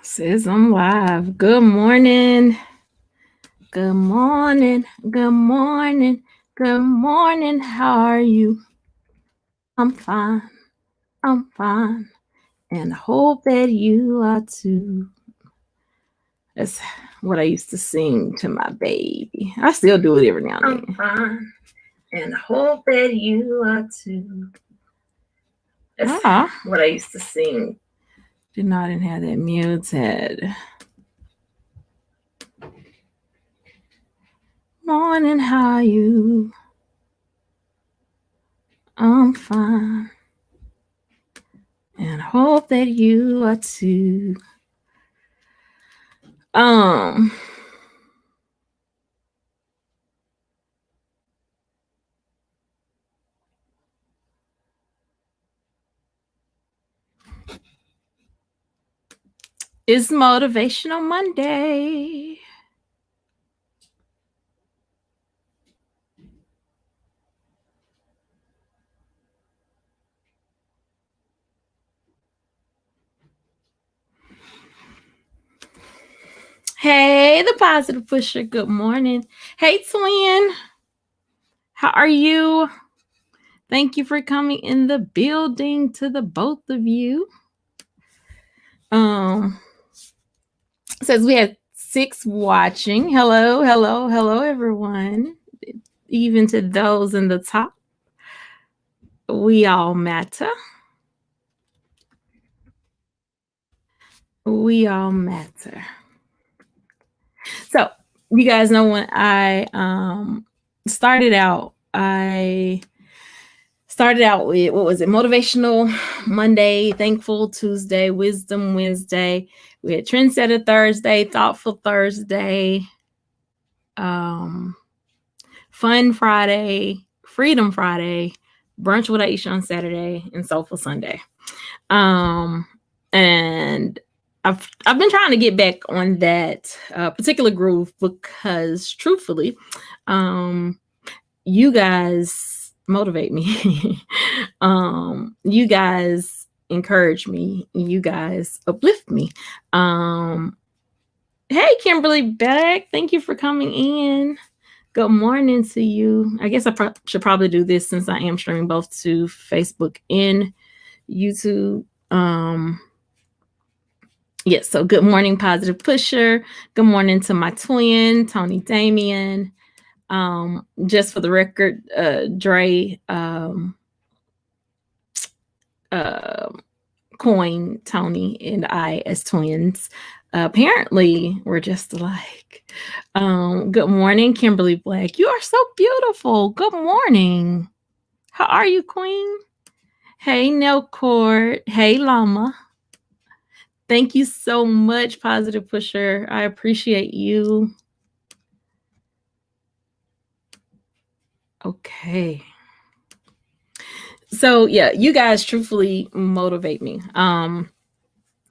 Says I'm live. Good morning. Good morning. Good morning. Good morning. How are you? I'm fine. I'm fine. And I hope that you are too. That's what I used to sing to my baby. I still do it every now and then. I'm fine. And I hope that you are too. That's what I used to sing. Did not have that muted. Morning, how are you? I'm fine. And hope that you are too. It's Motivational Monday. Hey, the positive pusher. Good morning. Hey, twin. How are you? Thank you for coming in the building to the both of you. Says we had 6 watching. Hello, hello, hello, everyone. Even to those in the top. We all matter. We all matter. So you guys know when I started out with, what was it? Motivational Monday, Thankful Tuesday, Wisdom Wednesday. We had Trendsetter Thursday, Thoughtful Thursday, Fun Friday, Freedom Friday, Brunch with Aisha on Saturday, and Soulful Sunday. And I've been trying to get back on that particular groove because, truthfully, you guys motivate me. You guys encourage me. You guys uplift me. Hey, Kimberly Black, thank you for coming in. Good morning to you. I guess I should probably do this since I am streaming both to Facebook and YouTube. Yes, so good morning, positive pusher. Good morning to my twin, Tony Damien. Just for the record, Dre coined Tony and I as twins. Apparently, we're just alike. Good morning, Kimberly Black. You are so beautiful. Good morning. How are you, Queen? Hey, Nell Court. Hey, Llama. Thank you so much, positive pusher. I appreciate you. Okay. So yeah, you guys truthfully motivate me.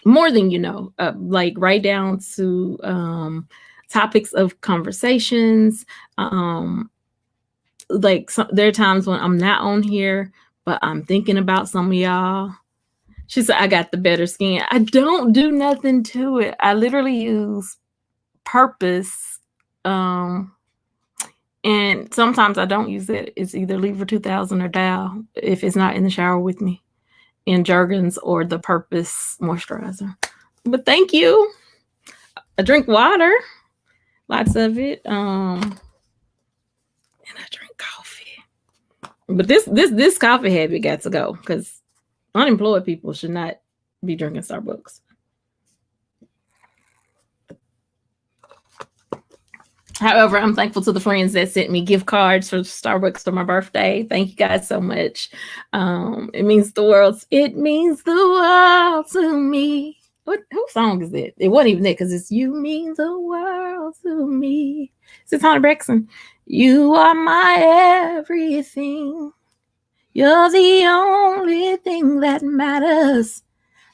More than you know, like right down to topics of conversations. Like there are times when I'm not on here, but I'm thinking about some of y'all. She said, I got the better skin. I don't do nothing to it. I literally use purpose. And sometimes I don't use it. It's either Lever 2000 or Dow if it's not in the shower with me, in Jergens or the Purpose moisturizer. But thank you. I drink water, lots of it. And I drink coffee. But this coffee habit got to go because unemployed people should not be drinking Starbucks. However, I'm thankful to the friends that sent me gift cards for Starbucks for my birthday. Thank you guys so much. It means the world. It means the world to me. Whose song is that? It wasn't even that because it's "You Mean the World to Me." It's Tony Braxton. You are my everything. You're the only thing that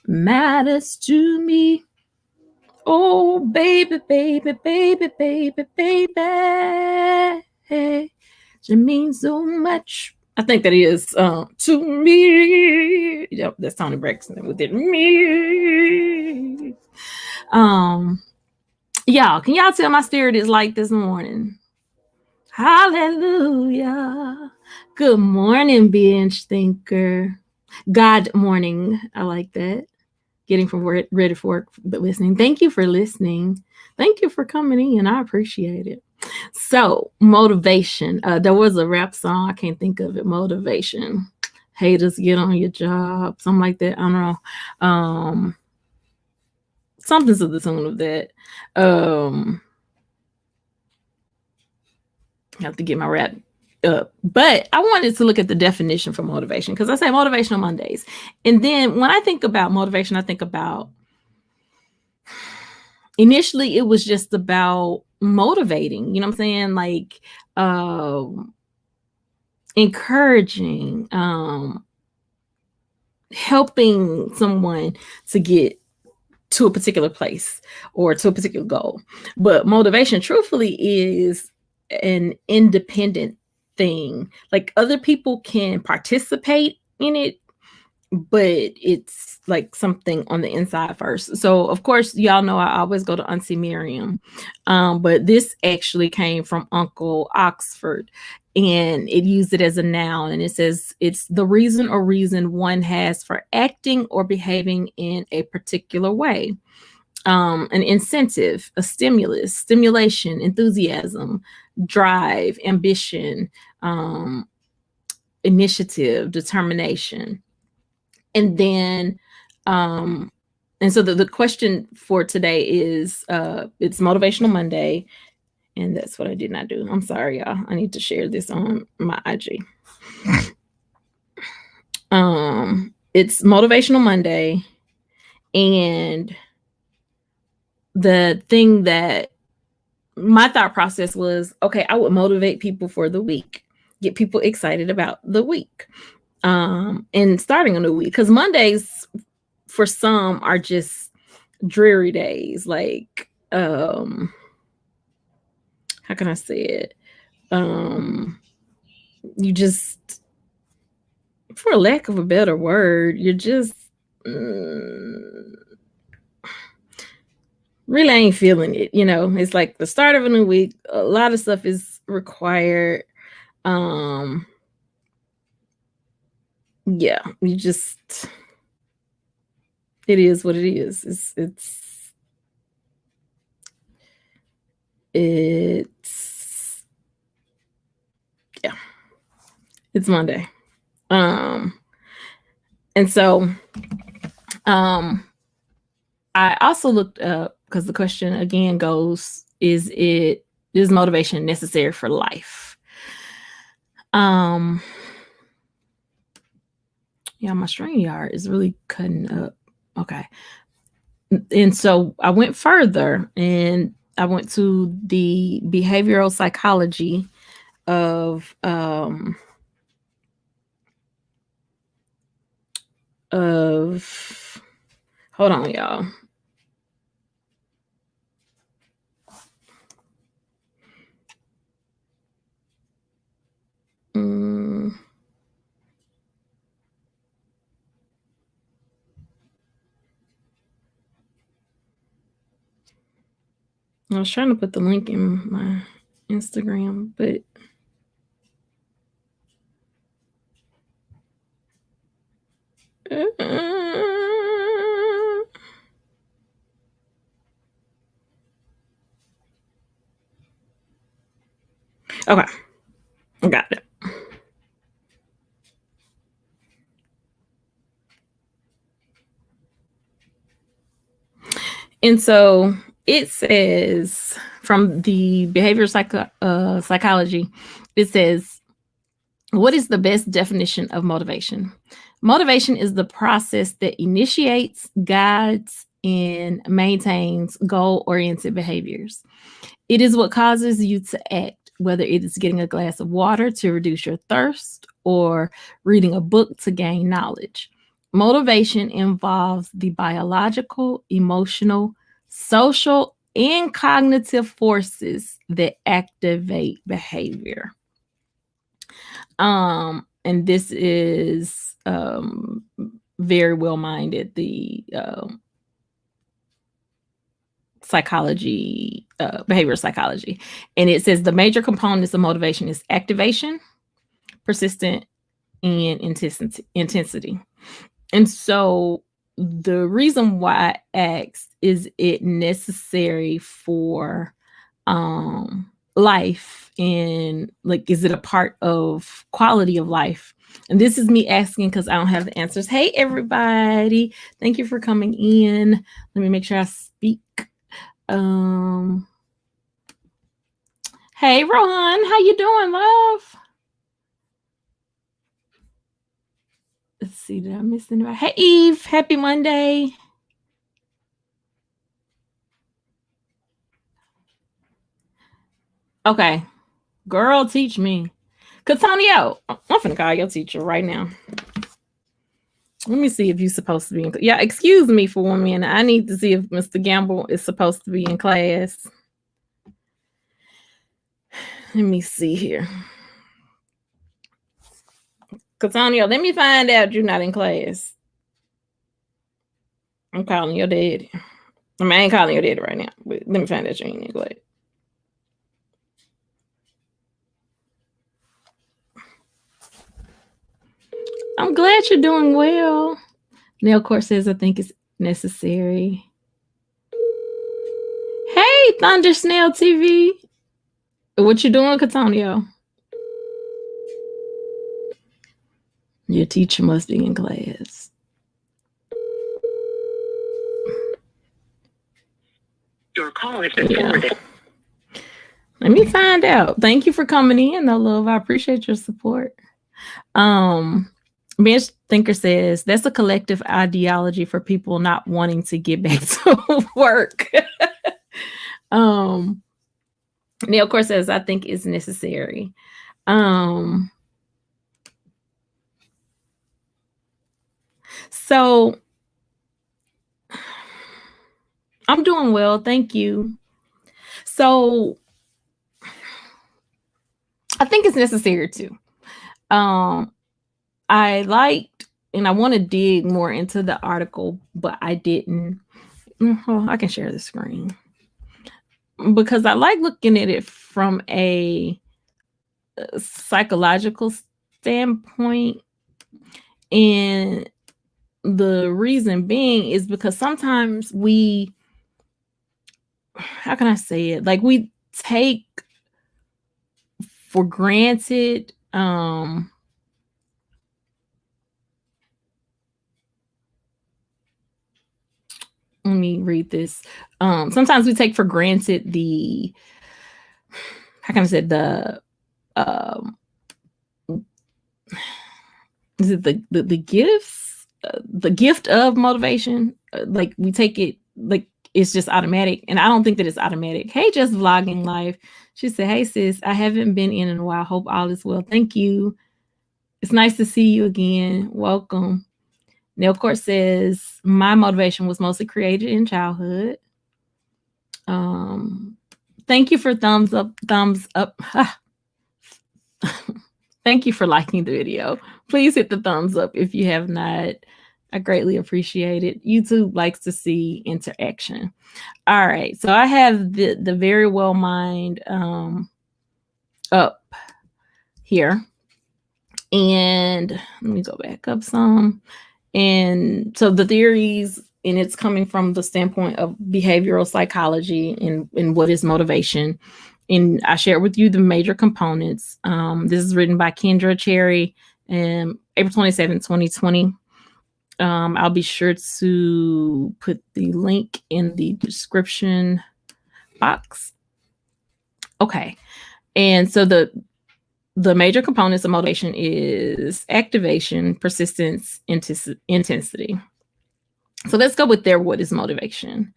matters to me. Oh, baby, baby, baby, baby, baby. It means so much. I think that is to me. Yep, that's Tony Braxton with it. Me. Y'all, can y'all tell my spirit is light this morning? Hallelujah. Good morning, Binge Thinker. God morning. I like that. Getting from work, ready for work, but listening. Thank you for listening. Thank you for coming in. I appreciate it. So, motivation. There was a rap song. I can't think of it. Motivation. Haters, get on your job. Something like that. I don't know. Something to the tune of that. I have to get my rap up. But I wanted to look at the definition for motivation because I say motivational Mondays. And then when I think about motivation, I think about initially it was just about motivating, you know what I'm saying? Like encouraging, helping someone to get to a particular place or to a particular goal. But motivation truthfully is an independent thing. Like other people can participate in it, but it's like something on the inside first. So of course, y'all know I always go to Auntie Miriam. But this actually came from Uncle Oxford, and it used it as a noun, and it says it's the reason or reason one has for acting or behaving in a particular way. An incentive, a stimulus, stimulation, enthusiasm, drive, ambition, initiative, determination. And then and so the question for today is it's Motivational Monday, and that's what I did not do. I'm sorry, y'all. I need to share this on my IG. It's Motivational Monday, and the thing that my thought process was, okay, I would motivate people for the week, get people excited about the week, and starting a new week, because Mondays for some are just dreary days. Like, how can I say it? You just, for lack of a better word, you're just really ain't feeling it. You know, it's like the start of a new week. A lot of stuff is required. Yeah, you just, it is what it is. Yeah, it's Monday. And so I also looked up, because the question again goes, is motivation necessary for life? Yeah, my StreamYard is really cutting up. Okay. And so I went further, and I went to the behavioral psychology of hold on, y'all. I was trying to put the link in my Instagram, but okay, I got it. And so it says, from the behavioral psychology, it says, what is the best definition of motivation? Motivation is the process that initiates, guides, and maintains goal-oriented behaviors. It is what causes you to act, whether it is getting a glass of water to reduce your thirst or reading a book to gain knowledge. Motivation involves the biological, emotional, social, and cognitive forces that activate behavior. And this is very well minded. The psychology, behavioral psychology. And it says the major components of motivation is activation, persistent, and intensity. And so the reason why I asked, is it necessary for life, and like, is it a part of quality of life? And this is me asking because I don't have the answers. Hey, everybody. Thank you for coming in. Let me make sure I speak. Hey, Rohan, how you doing, love? Let's see, did I miss anybody? Hey, Eve, happy Monday. Okay. Girl, teach me. Catonio, I'm finna call your teacher right now. Let me see if you're supposed to be in. Yeah, excuse me for 1 minute. I need to see if Mr. Gamble is supposed to be in class. Let me see here. Catonio, let me find out you're not in class. I'm calling your daddy. I mean, I ain't calling your daddy right now, but let me find out you ain't in class. I'm glad you're doing well. Nell Court says, I think it's necessary. Hey, Thunder Snail TV. What you doing, Catonio? Your teacher must be in class. Your call has been forwarded. Let me find out. Thank you for coming in, though, love. I appreciate your support. Binge THINKER says that's a collective ideology for people not wanting to get back to work. Nell Court says, I think it's necessary. So I'm doing well, thank you. So I think it's necessary too. I liked, and I want to dig more into the article, but I didn't. Well, I can share the screen because I like looking at it from a psychological standpoint. And the reason being is because sometimes we, how can I say it? Like, we take for granted, let me read this. Sometimes we take for granted the, how can I say, the is it the gifts, the gift of motivation? Like, we take it like it's just automatic, and I don't think that it's automatic. Hey, just vlogging life. She said, hey sis, I haven't been in a while. Hope all is well. Thank you. It's nice to see you again. Welcome. Nell Court says, my motivation was mostly created in childhood. Thank you for thumbs up. Thank you for liking the video. Please hit the thumbs up if you have not. I greatly appreciate it. YouTube likes to see interaction. All right, so I have the Very Well Mind up here. And let me go back up some. And so the theories, and it's coming from the standpoint of behavioral psychology and what is motivation. And I shared with you the major components. This is written by Kendra Cherry, April 27, 2020. I'll be sure to put the link in the description box. Okay. And so the major components of motivation is activation, persistence, intensity. So let's go with what is motivation.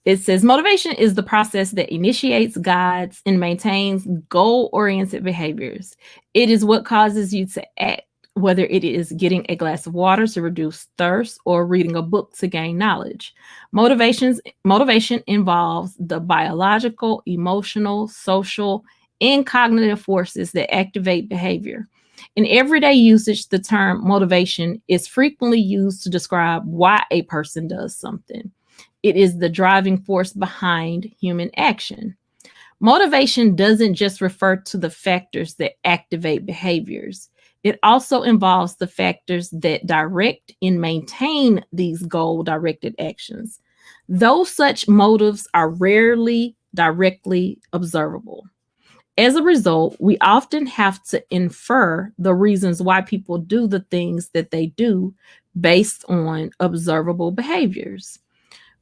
It says motivation is the process that initiates, guides, and maintains goal-oriented behaviors. It is what causes you to act, whether it is getting a glass of water to reduce thirst or reading a book to gain knowledge. Motivation involves the biological, emotional, social, and cognitive forces that activate behavior. In everyday usage, the term motivation is frequently used to describe why a person does something. It is the driving force behind human action. Motivation doesn't just refer to the factors that activate behaviors. It also involves the factors that direct and maintain these goal-directed actions. Though such motives are rarely directly observable. As a result, we often have to infer the reasons why people do the things that they do based on observable behaviors.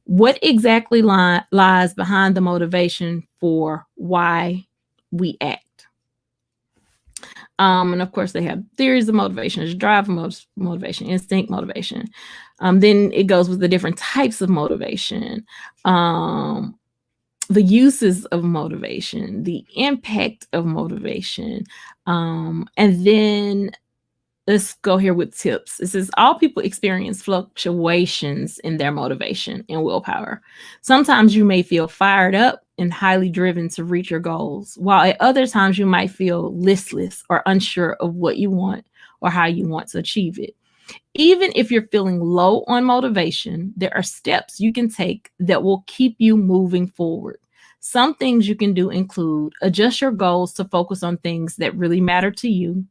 What exactly lies behind the motivation for why we act? And of course, they have theories of motivation: there's drive motivation, instinct motivation. Then it goes with the different types of motivation, the uses of motivation, the impact of motivation. And then let's go here with tips. It says all people experience fluctuations in their motivation and willpower. Sometimes you may feel fired up and highly driven to reach your goals, while at other times you might feel listless or unsure of what you want or how you want to achieve it. Even if you're feeling low on motivation, there are steps you can take that will keep you moving forward. Some things you can do include adjust your goals to focus on things that really matter to you.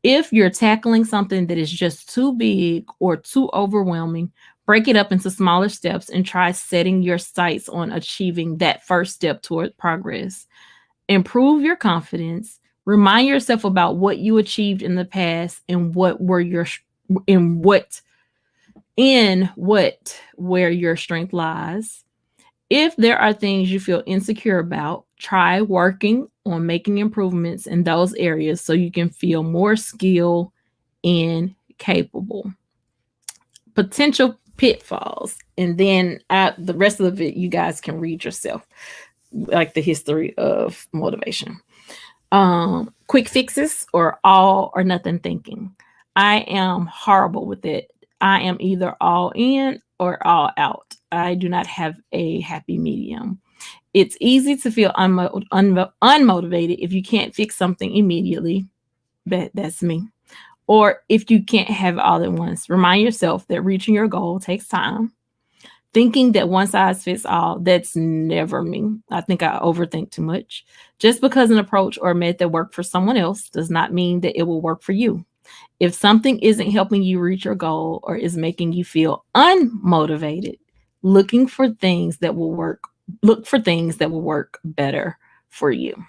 If you're tackling something that is just too big or too overwhelming, break it up into smaller steps and try setting your sights on achieving that first step toward progress. Improve your confidence. Remind yourself about what you achieved in the past and where your strength lies. If there are things you feel insecure about, try working on making improvements in those areas so you can feel more skilled and capable. Potential pitfalls. And then the rest of it, you guys can read yourself, like the history of motivation. Quick fixes or all or nothing thinking. I am horrible with it. I am either all in or all out. I do not have a happy medium. It's easy to feel unmotivated if you can't fix something immediately. That's me. Or if you can't have it all at once. Remind yourself that reaching your goal takes time. Thinking that one size fits all, that's never me. I think I overthink too much. Just because an approach or method worked for someone else does not mean that it will work for you. If something isn't helping you reach your goal or is making you feel unmotivated, look for things that will work better for you.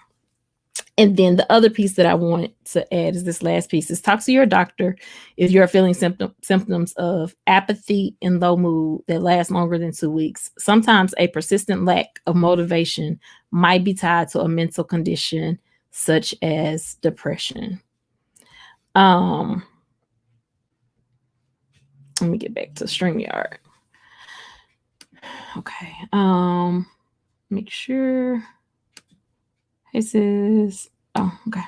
And then the other piece that I want to add is this last piece is talk to your doctor if you're feeling symptoms of apathy and low mood that last longer than 2 weeks. Sometimes a persistent lack of motivation might be tied to a mental condition such as depression. Let me get back to StreamYard. Okay. Make sure. It says, okay.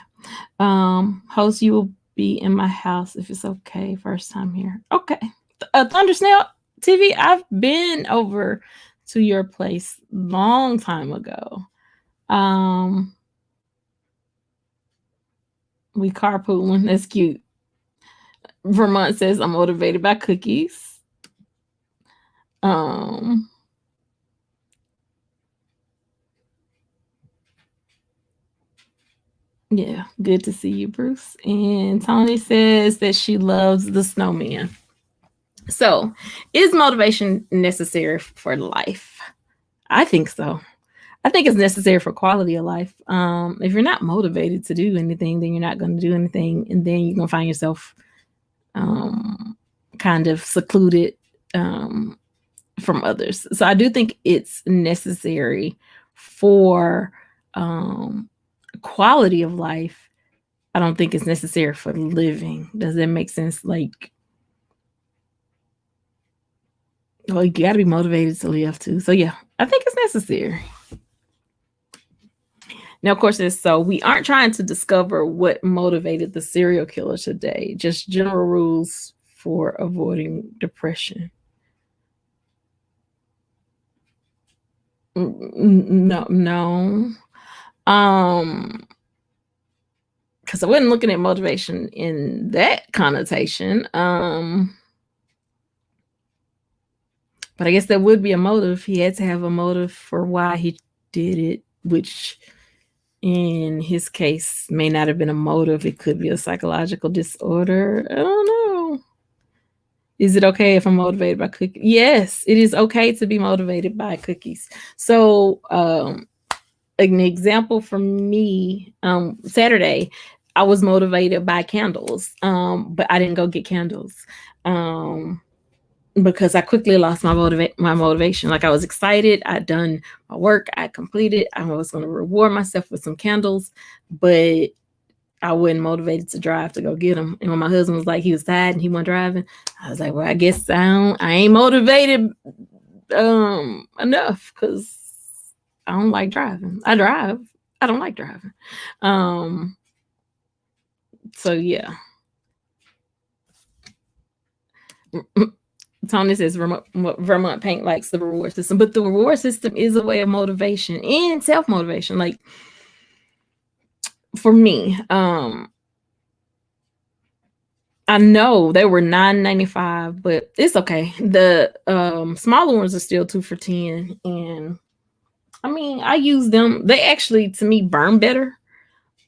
Host, you will be in my house if it's okay. First time here. Okay. Thunder Snail TV, I've been over to your place long time ago. We carpooling. That's cute. Vermont says I'm motivated by cookies. Yeah, good to see you, Bruce. And Tony says that she loves the snowman. So, is motivation necessary for life? I think so. I think it's necessary for quality of life. If you're not motivated to do anything, then you're not going to do anything. And then you're going to find yourself kind of secluded from others. So I do think it's necessary for quality of life. I don't think it's necessary for living. Does that make sense? Like, well, you got to be motivated to live too. So yeah, I think it's necessary. Now, of course, so we aren't trying to discover what motivated the serial killer today, just general rules for avoiding depression. No. Because I wasn't looking at motivation in that connotation. But I guess that would be a motive. He had to have a motive for why he did it, which in his case may not have been a motive. It could be a psychological disorder. I don't know. Is it okay if I'm motivated by cookies? Yes, it is okay to be motivated by cookies. So an example for me, Saturday, I was motivated by candles, but I didn't go get candles because I quickly lost my motivation. Like, I was excited, I'd done my work, I completed, I was going to reward myself with some candles, but I wasn't motivated to drive to go get them. And when my husband was like, he was tired and he wasn't driving, I was like, well, I guess I ain't motivated enough, because I don't like driving. I drive. I don't like driving. So yeah. Tony says Vermont Paint likes the reward system, but the reward system is a way of motivation and self-motivation. Like, for me, I know they were $9.95, but it's okay. The smaller ones are still 2 for $10, and I mean, I use them. They actually, to me, burn better.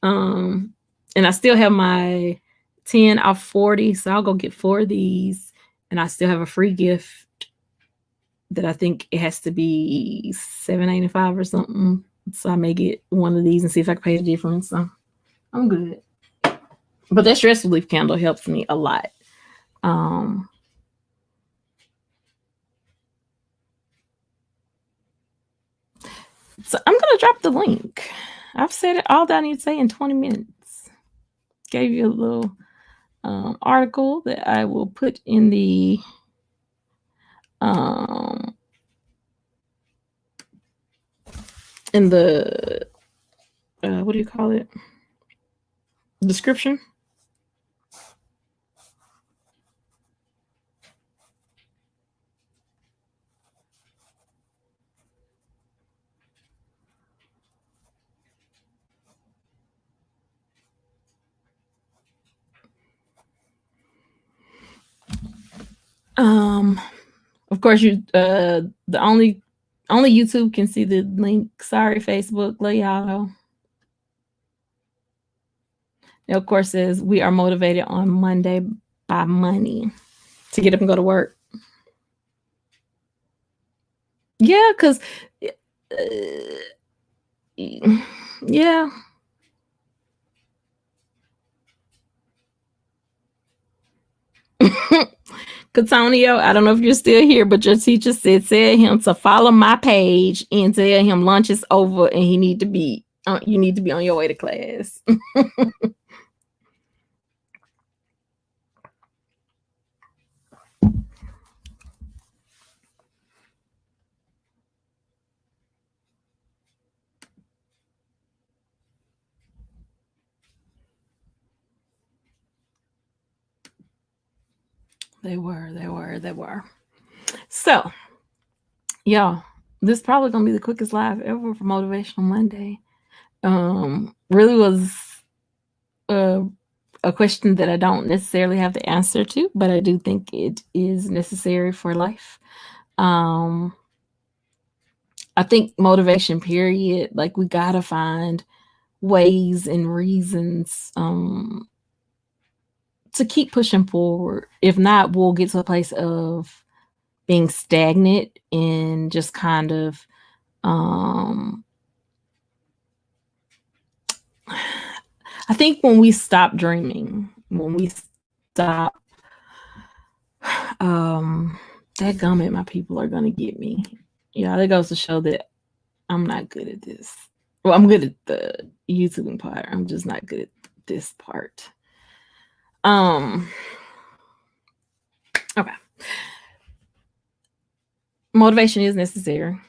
And I still have my 10 off 40, so I'll go get 4 of these, and I still have a free gift that I think it has to be $7.85 or something. So I may get one of these and see if I can pay the difference. So I'm good. But that stress relief candle helps me a lot. So I'm going to drop the link. I've said it all that I need to say in 20 minutes. Gave you a little article that I will put in the what do you call it? Description. Of course, you the only YouTube can see the link. Sorry, Facebook. Let y'all know. Nell Court says we are motivated on Monday by money to get up and go to work. Yeah, because yeah. Catonio, I don't know if you're still here, but your teacher said tell him to follow my page and tell him lunch is over and you need to be on your way to class. They were. So, y'all, this is probably gonna be the quickest live ever for Motivational Monday. Really was a question that I don't necessarily have the answer to, but I do think it is necessary for life. I think motivation, period, like, we gotta find ways and reasons to keep pushing forward. If not, we'll get to a place of being stagnant and just kind of I think when we stop dreaming, when we stop that gummit, my people are gonna get me. Yeah, that goes to show that I'm not good at this. Well, I'm good at the YouTubing part. I'm just not good at this part. Okay. Motivation is necessary.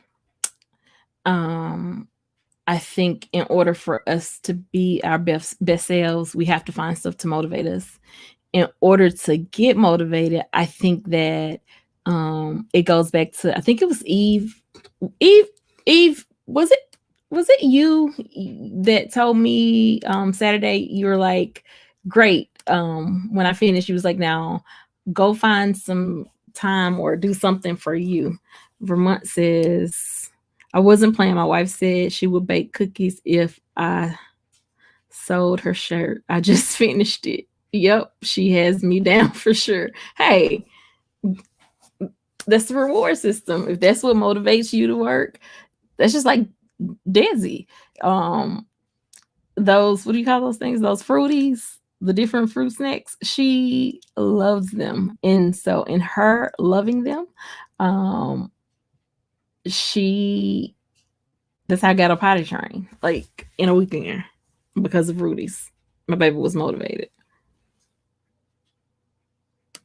I think in order for us to be our best selves, we have to find stuff to motivate us. In order to get motivated, I think that it goes back to, I think it was Eve, was it you that told me Saturday, you were like, great, when I finished, you was like, now go find some time or do something for you. Vermont says, I wasn't playing. My wife said she would bake cookies if I sold her shirt. I just finished it. Yep, she has me down for sure. Hey, that's the reward system. If that's what motivates you to work, that's just like Desi. Those, what do you call those things? Those fruities, the different fruit snacks. She loves them. And so in her loving them, she that's how I got a potty train, like in a weekend because of Rudy's. My baby was motivated.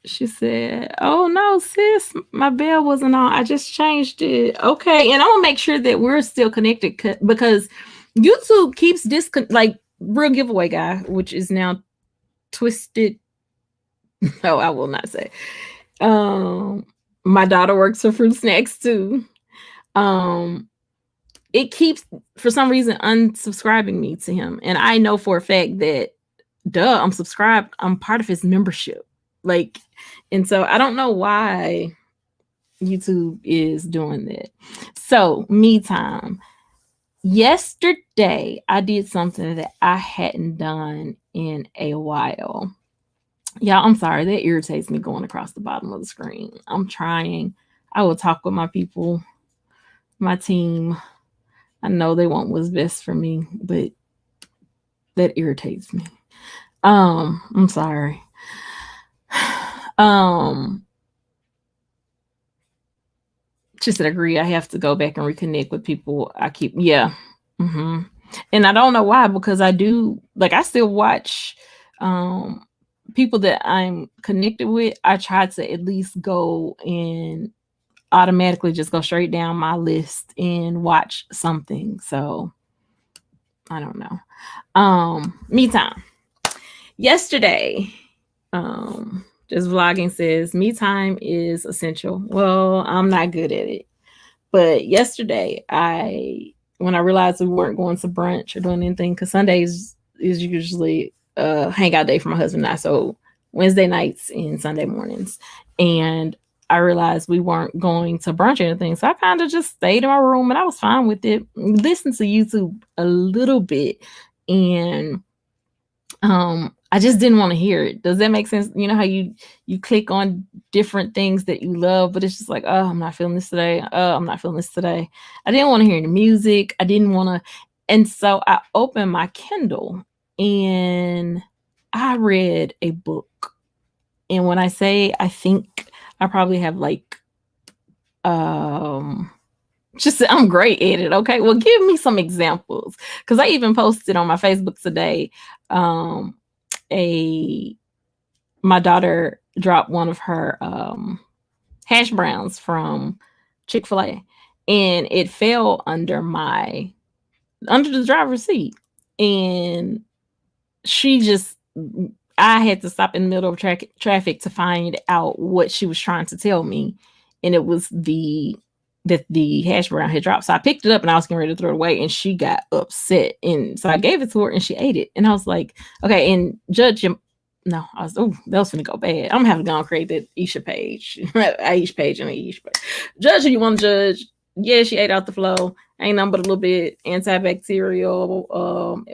She said, "Oh no, sis, my bell wasn't on. I just changed it." Okay, and I'm gonna make sure that we're still connected because YouTube keeps like real giveaway guy, which is now twisted. No, I will not say. My daughter works for fruit snacks too. It keeps for some reason unsubscribing me to him, and I know for a fact that, duh, I'm subscribed. I'm part of his membership. Like, and so I don't know why YouTube is doing that. So, me time. Yesterday, I did something that I hadn't done in a while. Y'all, I'm sorry. That irritates me going across the bottom of the screen. I'm trying. I will talk with my people, my team. I know they want what's best for me, but that irritates me. I'm sorry. Just agree. I have to go back and reconnect with people. And I don't know why, because I do, like, I still watch people that I'm connected with. I try to at least go and automatically just go straight down my list and watch something. So I don't know. Me time. Yesterday, just vlogging says me time is essential. Well, I'm not good at it. But yesterday, when I realized we weren't going to brunch or doing anything, because Sundays is usually a hangout day for my husband and I. So Wednesday nights and Sunday mornings. And I realized we weren't going to brunch or anything. So I kind of just stayed in my room and I was fine with it. Listened to YouTube a little bit. And I just didn't want to hear it. Does that make sense? You know how you click on different things that you love, but it's just like, oh, I'm not feeling this today. Oh, I'm not feeling this today. I didn't want to hear the music. I didn't want to. And so I opened my Kindle and I read a book. And when I say, I think I probably have like, just I'm great at it. Okay. Well, give me some examples. Cause I even posted on my Facebook today, my daughter dropped one of her hash browns from Chick-fil-A and it fell under the driver's seat. And I had to stop in the middle of traffic to find out what she was trying to tell me. And it was that the hash brown had dropped. So I picked it up and I was getting ready to throw it away and she got upset. And so I gave it to her and she ate it. And I was like, okay, and that was going to go bad. I'm having to go and create that Iseashia page. Iseashia page and Iseashia page. Judge who you want to judge. Yeah, she ate out the flow. Ain't nothing but a little bit antibacterial,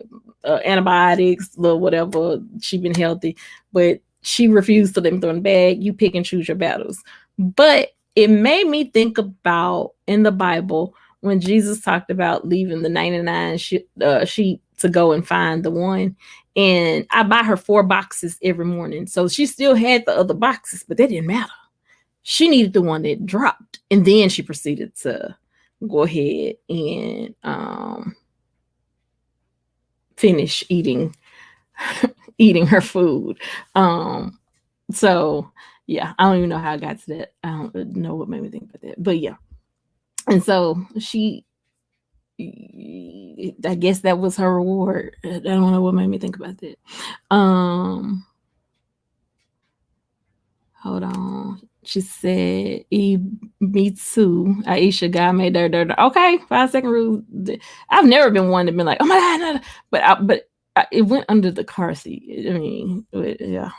antibiotics, little whatever. She been healthy. But she refused to let me throw in the bag. You pick and choose your battles. But it made me think about in the Bible when Jesus talked about leaving the 99 sheep to go and find the one. And I buy her 4 boxes every morning. So she still had the other boxes, but that didn't matter. She needed the one that dropped. And then she proceeded to go ahead and finish eating her food. So yeah, I don't even know how I got to that. I don't know what made me think about that. But yeah. And so I guess that was her reward. I don't know what made me think about that. Hold on. She said, me too. Aisha, God made her. Okay, 5-second rule. I've never been one to be like, oh my God, no. But it went under the car seat. I mean, yeah.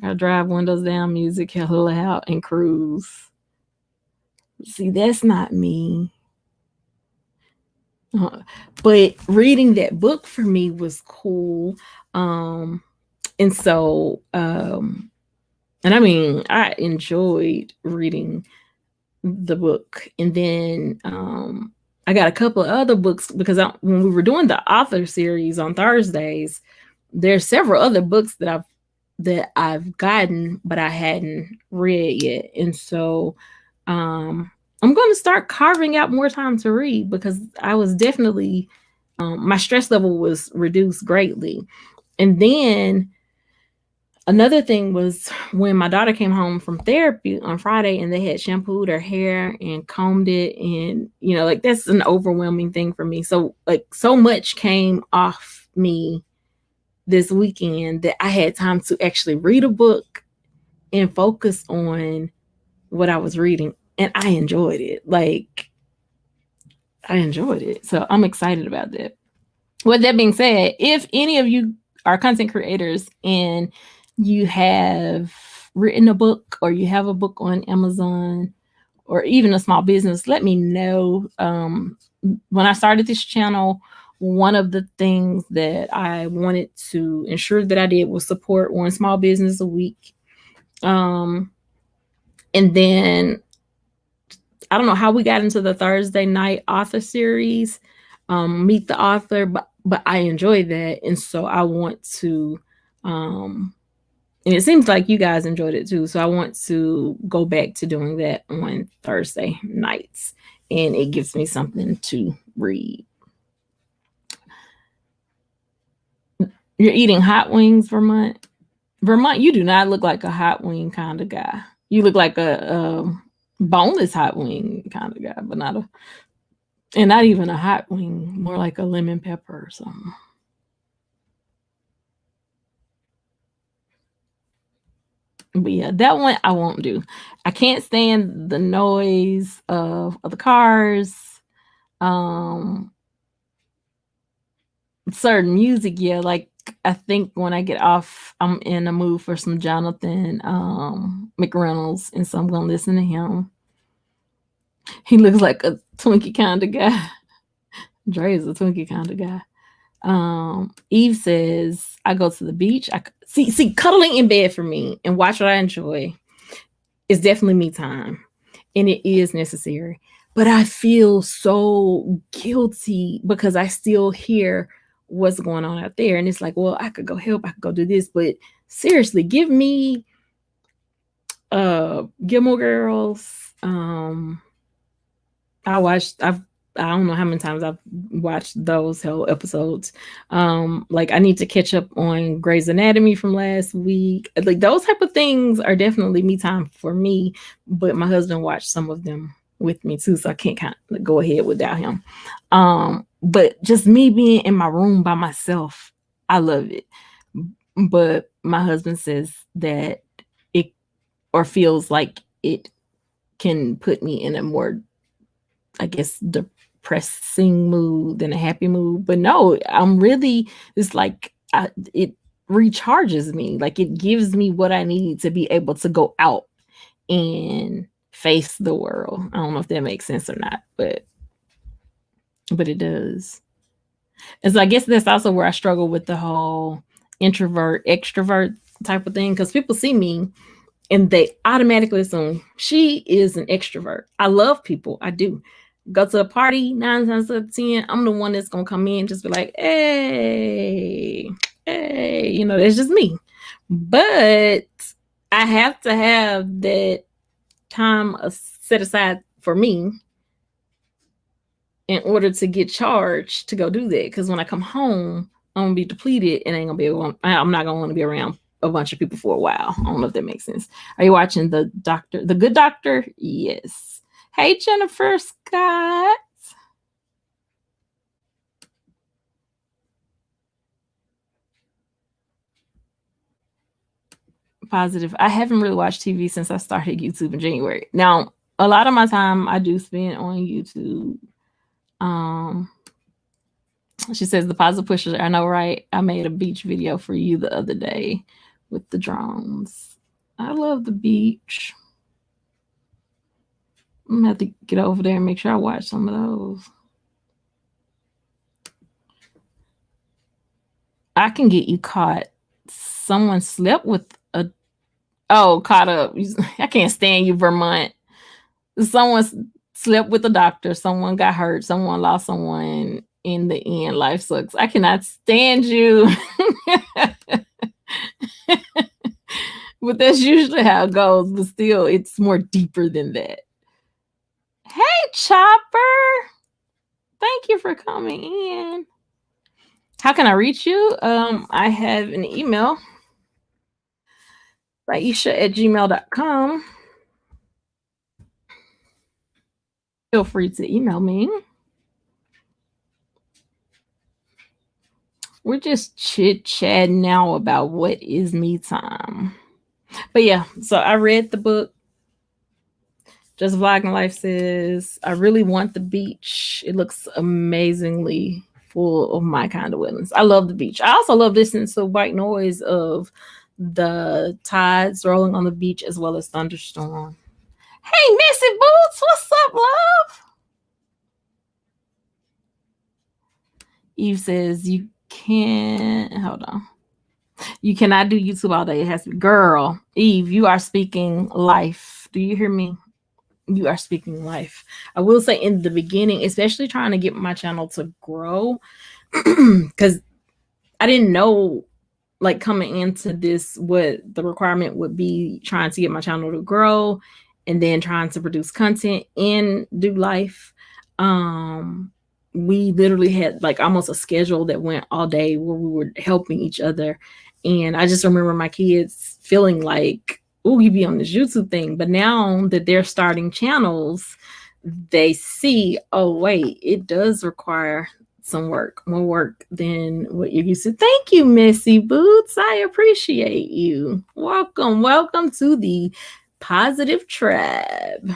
I drive windows down, music hella loud, and cruise. See, that's not me. But reading that book for me was cool. And so, and I mean, I enjoyed reading the book. And then I got a couple of other books because when we were doing the author series on Thursdays, there's several other books that I've gotten, but I hadn't read yet. And so I'm going to start carving out more time to read because I was definitely, my stress level was reduced greatly. And then another thing was when my daughter came home from therapy on Friday and they had shampooed her hair and combed it. And, like that's an overwhelming thing for me. So like so much came off me this weekend that I had time to actually read a book and focus on what I was reading. And I enjoyed it. Like, I enjoyed it. So I'm excited about that. With that being said, if any of you are content creators and you have written a book or you have a book on Amazon or even a small business, let me know. When I started this channel, one of the things that I wanted to ensure that I did was support one small business a week. And then I don't know how we got into the Thursday night author series, meet the author, but I enjoyed that. And so I want to, and it seems like you guys enjoyed it too. So I want to go back to doing that on Thursday nights, and it gives me something to read. You're eating hot wings, Vermont? Vermont, you do not look like a hot wing kind of guy. You look like a boneless hot wing kind of guy, but not even a hot wing, more like a lemon pepper or something. But yeah, that one I won't do. I can't stand the noise of the cars. Certain music, yeah, like I think when I get off, I'm in a mood for some Jonathan McReynolds, and so I'm gonna listen to him. He looks like a Twinkie kind of guy. Dre is a Twinkie kind of guy. Yve says, I go to the beach. See, cuddling in bed for me and watch what I enjoy is definitely me time. And it is necessary. But I feel so guilty because I still hear what's going on out there. And it's like, well, I could go help. I could go do this. But seriously, give me Gilmore Girls. I don't know how many times I've watched those whole episodes. Like I need to catch up on Grey's Anatomy from last week. Like those type of things are definitely me time for me, but my husband watched some of them with me too, so I can't kind of go ahead without him. But just me being in my room by myself, I love it. But my husband says that it or feels like it can put me in a more, I guess, depressing mood than a happy mood. But no, I'm really, it's like it recharges me. Like it gives me what I need to be able to go out and face the world. I don't know if that makes sense or not, but it does. And so I guess that's also where I struggle with the whole introvert extrovert type of thing, because people see me and they automatically assume she is an extrovert. I love people. I do. Go to a party, 9 times out of 10, I'm the one that's going to come in and just be like, hey, that's just me. But I have to have that time set aside for me in order to get charged to go do that. Because when I come home, I'm going to be depleted and I'm not going to want to be around a bunch of people for a while. I don't know if that makes sense. Are you watching The Good Doctor? Yes. Hey, Jennifer Scott. Positive. I haven't really watched TV since I started YouTube in January. Now, a lot of my time I do spend on YouTube. She says the positive pushers. I know, right? I made a beach video for you the other day. with the drones. I love the beach. I'm gonna have to get over there and make sure I watch some of those. I can get you caught. Someone slept with a caught up. I can't stand you, Vermont. Someone slept with a doctor. Someone got hurt. Someone lost someone. In the end, life sucks. I cannot stand you. But that's usually how it goes. But still, it's more deeper than that. Hey, Chopper. Thank you for coming in. How can I reach you? I have an email. Iseashia@gmail.com. Feel free to email me. We're just chit-chatting now about what is me time. But yeah, so I read the book. Just Vlogging Life says, I really want the beach. It looks amazingly full of my kind of wetlands. I love the beach. I also love listening to white noise of the tides rolling on the beach as well as thunderstorm. Hey, Missy Boots, what's up, love? Eve says, you can't, hold on. You cannot do YouTube all day. It has to be, girl, Eve, you are speaking life. Do you hear me? You are speaking life. I will say in the beginning, especially trying to get my channel to grow, because I didn't know, like, coming into this, what the requirement would be trying to get my channel to grow and then trying to produce content and do life. We literally had like almost a schedule that went all day where we were helping each other. And I just remember my kids feeling like, oh, you be on this YouTube thing. But now that they're starting channels, they see, oh, wait, it does require some work, more work than what you're used to. Thank you, Missy Boots. I appreciate you. Welcome to the Positive Tribe.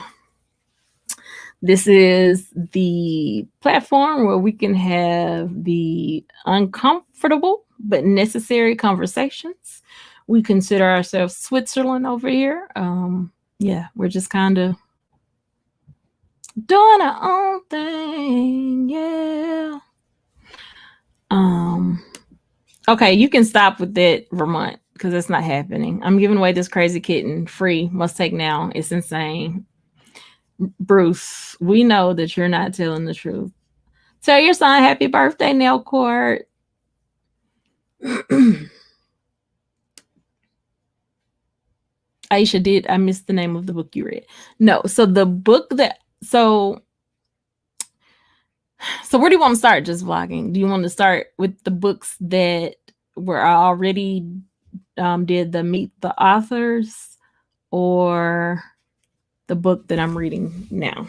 This is the platform where we can have the uncomfortable but necessary conversations. We consider ourselves Switzerland over here. Yeah, we're just kind of doing our own thing. Yeah. Okay, you can stop with that, Vermont, because it's not happening. I'm giving away this crazy kitten free. Must take now. It's insane. Bruce, we know that you're not telling the truth. Tell your son happy birthday, Nell Court. Aisha did. I missed the name of the book you read. No, so the book that, so where do you want to start? Just vlogging? Do you want to start with the books that were already did the meet the authors, or the book that I'm reading now?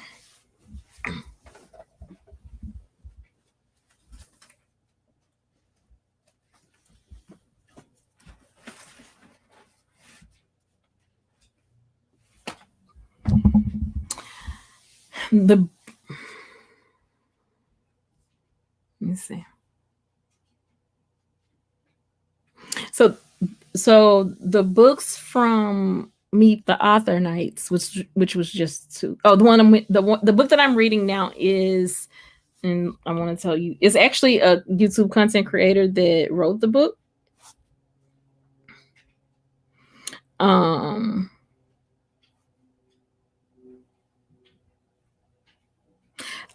Let me see. So the books from Meet the Author Nights, which was just two. Oh, the book that I'm reading now is, and I want to tell you, it's actually a YouTube content creator that wrote the book.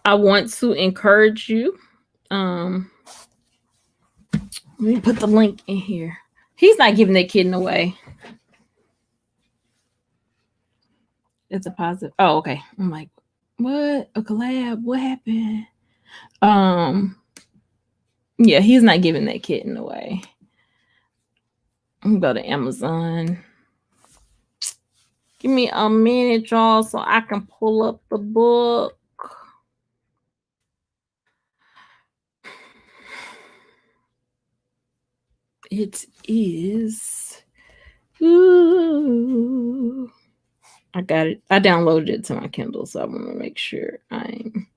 I want to encourage you. Let me put the link in here. He's not giving that kitten away. It's a positive. Oh, okay. I'm like, what? A collab? What happened? Yeah, he's not giving that kitten away. I'm gonna go to Amazon. Give me a minute, y'all, so I can pull up the book. It is. Ooh. I got it. I downloaded it to my Kindle, so I want to make sure I'm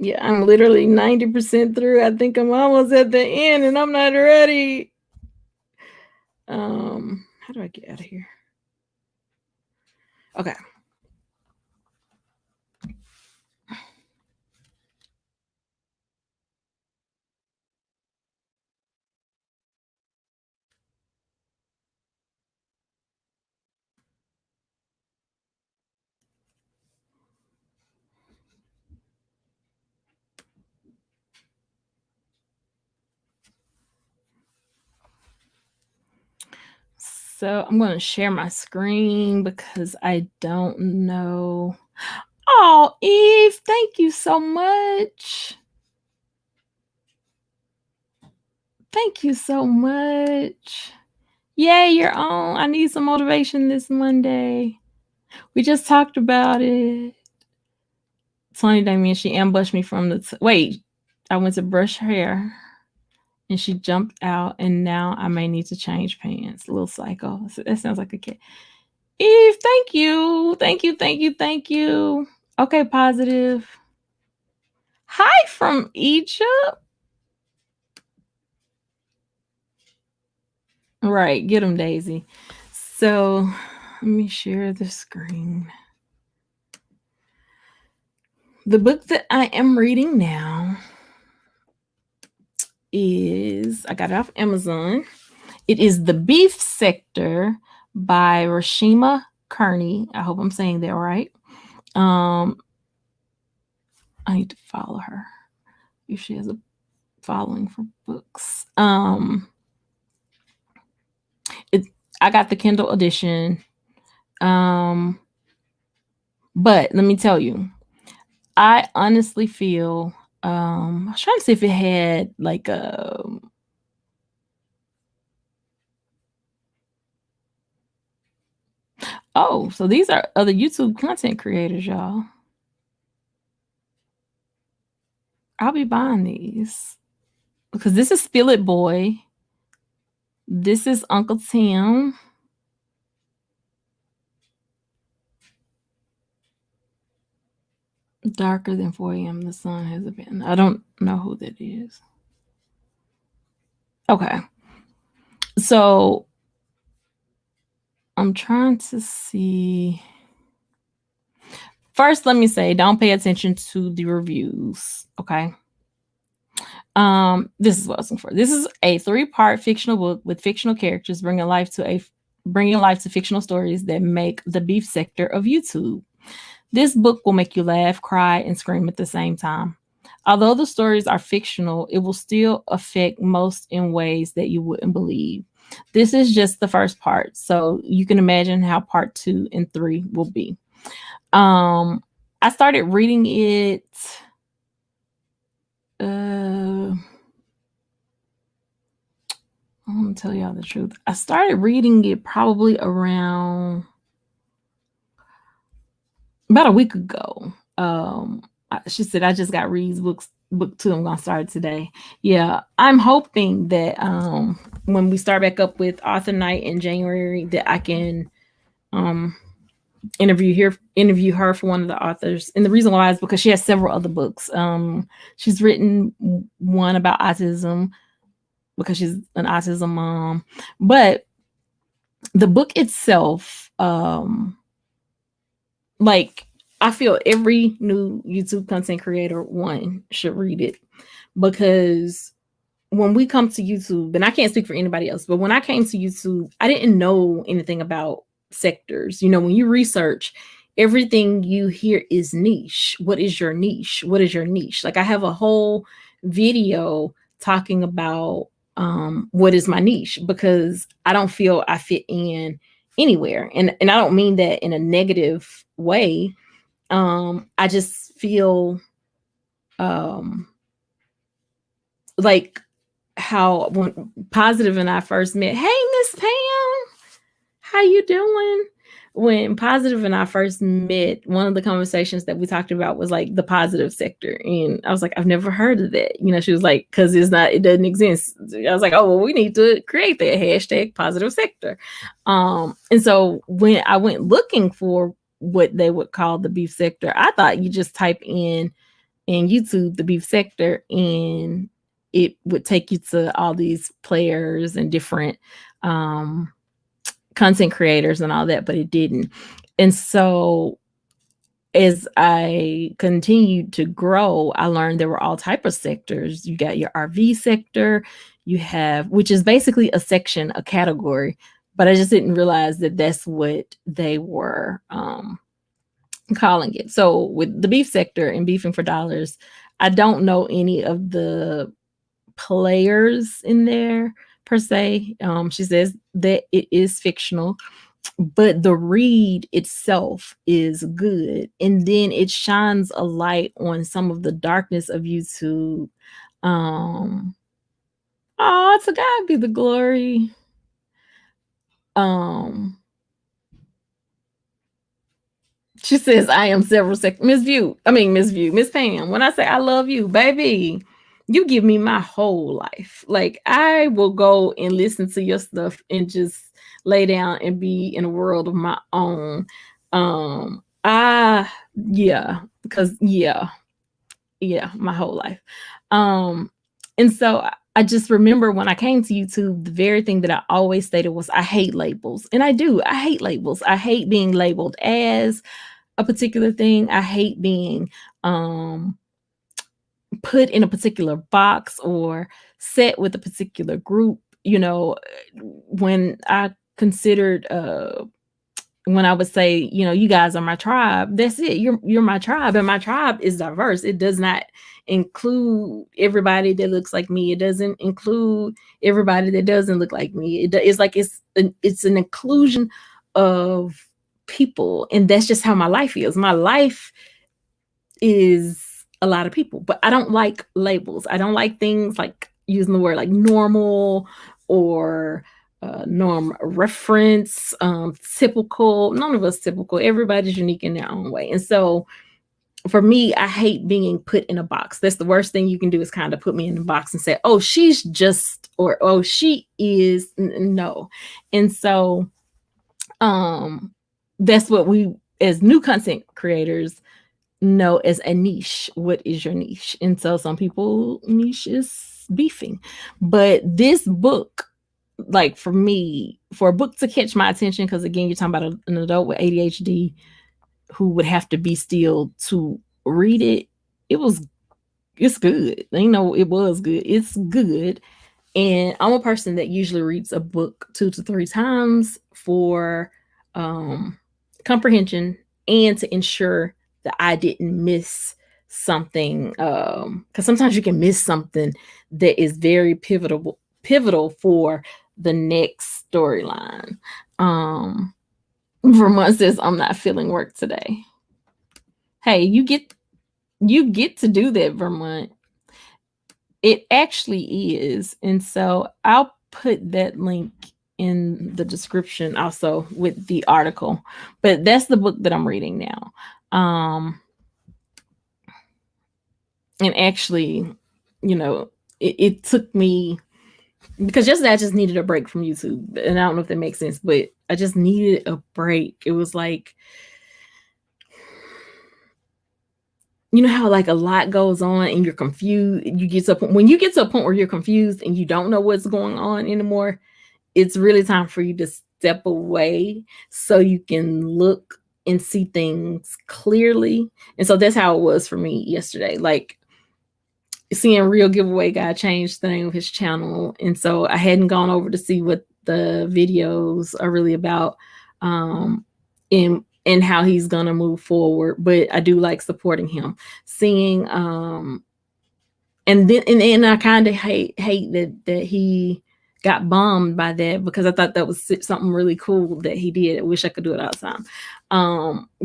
literally 90% through. I think I'm almost at the end and I'm not ready. How do I get out of here? Okay. So I'm going to share my screen because I don't know. Oh, Yve, thank you so much. Thank you so much. Yay, you're on. I need some motivation this Monday. We just talked about it. Tony Damien, she ambushed me from the wait. I went to brush her hair and she jumped out, and now I may need to change pants. Little psycho. That sounds like a kid. Yve, thank you. Thank you. Thank you. Thank you. Okay, positive. Hi from Egypt. Right, get them, Daisy. So let me share the screen. The book that I am reading now is, I got it off Amazon. It is The Beef Sector by Rasheema Kearny. I hope I'm saying that right. I need to follow her if she has a following for books. I got the Kindle edition. But let me tell you, I honestly feel I was trying to see if it had like a oh, so these are other YouTube content creators, y'all. I'll be buying these because this is Spill It Boy. This is Uncle Tim. Darker than 4 a.m. The sun has been. I don't know who that is. Okay. So I'm trying to see. First, let me say, don't pay attention to the reviews. Okay. This is what I was looking for. This is a 3-part fictional book with fictional characters bringing life to fictional stories that make the beef sector of YouTube. This book will make you laugh, cry, and scream at the same time. Although the stories are fictional, it will still affect most in ways that you wouldn't believe. This is just the first part, so you can imagine how part 2 and 3 will be. I started reading it. I'm gonna tell y'all the truth. I started reading it probably around about a week ago. She said I just got Reed's book 2. I'm gonna start today. Yeah, I'm hoping that when we start back up with author night in January, that I can interview her for one of the authors. And the reason why is because she has several other books. She's written one about autism because she's an autism mom, but the book itself, like, I feel every new YouTube content creator should read it, because when we come to YouTube, and I can't speak for anybody else, but when I came to YouTube, I didn't know anything about sectors. You know, when you research, everything you hear is niche. What is your niche? What is your niche? Like, I have a whole video talking about what is my niche, because I don't feel I fit in anywhere. And I don't mean that in a negative way. I just feel like how when Positive and I first met. Hey, Miss Pam, how you doing? When Positive and I first met, one of the conversations that we talked about was like the positive sector. And I was like, I've never heard of that. You know, she was like, because it doesn't exist. I was like, oh, well, we need to create that hashtag positive sector. And so when I went looking for what they would call the beef sector, I thought you just type in YouTube the beef sector and it would take you to all these players and different content creators and all that, but it didn't. And so as I continued to grow, I learned there were all type of sectors. You got your RV sector, you have, which is basically a section, a category, but I just didn't realize that that's what they were calling it. So with the beef sector and beefing for dollars, I don't know any of the players in there per se. She says that it is fictional, but the read itself is good, and then it shines a light on some of the darkness of YouTube. Oh, to God be the glory. She says, I am several seconds. Miss Pam, when I say I love you, baby, you give me my whole life. Like, I will go and listen to your stuff and just lay down and be in a world of my own. My whole life. And so I just remember when I came to YouTube, the very thing that I always stated was I hate labels. And I do. I hate labels. I hate being labeled as a particular thing. I hate being put in a particular box or set with a particular group. You know, when I considered when I would say, you know, you guys are my tribe, that's it. You're my tribe, and my tribe is diverse. It does not include everybody that looks like me. It doesn't include everybody that doesn't look like me. It's like it's an inclusion of people, and that's just how my life is. My life is a lot of people, but I don't like labels. I don't like things like using the word like normal or norm reference, typical. None of us typical. Everybody's unique in their own way. And so for me, I hate being put in a box. That's the worst thing you can do, is kind of put me in a box and say, oh, she's just, or oh, she is. No. And so that's what we as new content creators know as a niche. What is your niche? And so some people niche is beefing, but this book, like for me, for a book to catch my attention, because again, you're talking about an adult with ADHD who would have to be still to read it. It's good. You know, it was good. It's good. And I'm a person that usually reads a book 2 to 3 times for comprehension and to ensure that I didn't miss something. Because sometimes you can miss something that is very pivotal for the next storyline. Vermont says, I'm not feeling work today. Hey, you get to do that, Vermont. It actually is. And so I'll put that link in the description also with the article. But that's the book that I'm reading now. And actually, you know, it took me, because yesterday I just needed a break from YouTube. And I don't know if that makes sense, but I just needed a break. It was like, you know how like a lot goes on and you're confused. When you get to a point where you're confused and you don't know what's going on anymore, it's really time for you to step away so you can look and see things clearly. And so that's how it was for me yesterday. Like, seeing Real Giveaway guy change the name of his channel. And so I hadn't gone over to see what the videos are really about, and how he's gonna move forward. But I do like supporting him. Seeing and I kind of hate that he got bombed by that, because I thought that was something really cool that he did. I wish I could do it all the time.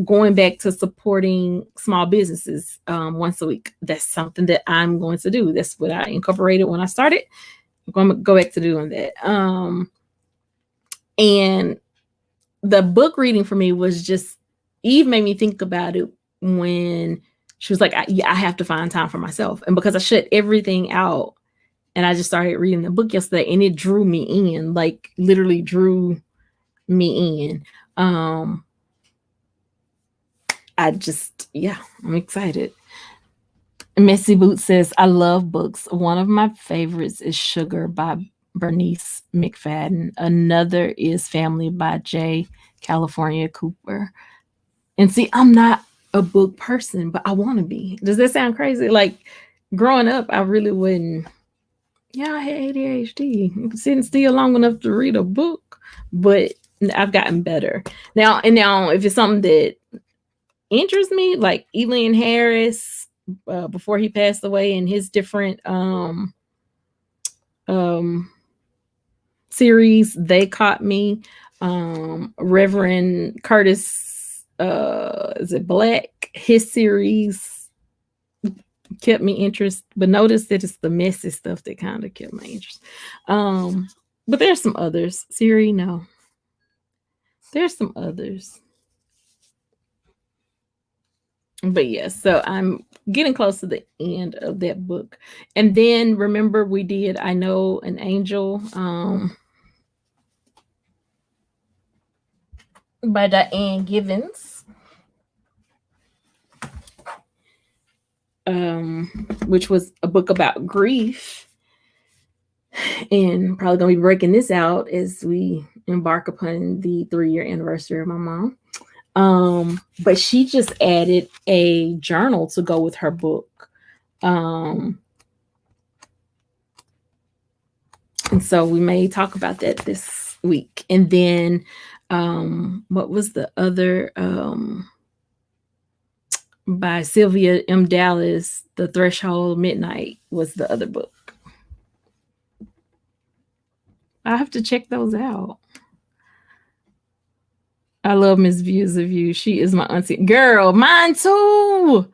Going back to supporting small businesses once a week. That's something that I'm going to do. That's what I incorporated when I started. I'm going to go back to doing that. And the book reading for me was just, Yve made me think about it when she was like, I have to find time for myself. And because I shut everything out and I just started reading the book yesterday, and it drew me in, like literally drew me in. I'm excited. Messy Boot says, I love books. One of my favorites is Sugar by Bernice McFadden. Another is Family by J. California Cooper. And see, I'm not a book person, but I want to be. Does that sound crazy? Like growing up, I really wouldn't. Yeah, I had ADHD. Sitting still long enough to read a book, but I've gotten better now. And now, if it's something that interests me, like Elian Harris, before he passed away, and his different series, they caught me. Reverend Curtis, is it Black? His series kept me interested, but notice that it's the messy stuff that kind of kept my interest. But there's some others. Siri, no. There's some others. But yes, so I'm getting close to the end of that book. And then remember we did I Know an Angel by Diane Givens. Which was a book about grief. And probably gonna be breaking this out as we embark upon the 3-year anniversary of my mom. But she just added a journal to go with her book. And so we may talk about that this week. And then what was the other by Sylvia M. Dallas, The Threshold Midnight was the other book. I have to check those out. I love Miss Views of You. She is my auntie. Girl, mine too.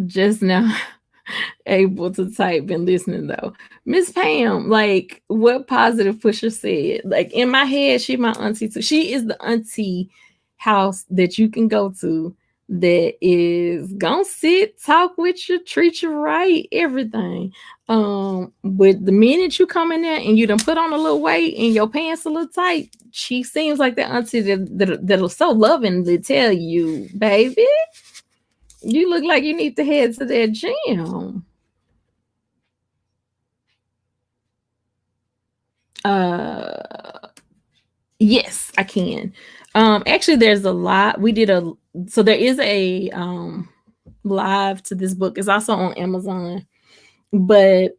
Just now able to type and listening though. Miss Pam, like what Positive Pusher said. Like in my head, she my auntie too. She is the auntie house that you can go to that is gonna sit, talk with you, treat you right, everything. But the minute you come in there and you done put on a little weight and your pants a little tight, she seems like the auntie that'll so lovingly tell you, baby, you look like you need to head to that gym. Yes, I can. Actually, there's a lot. So there is a live to this book. It's also on Amazon. But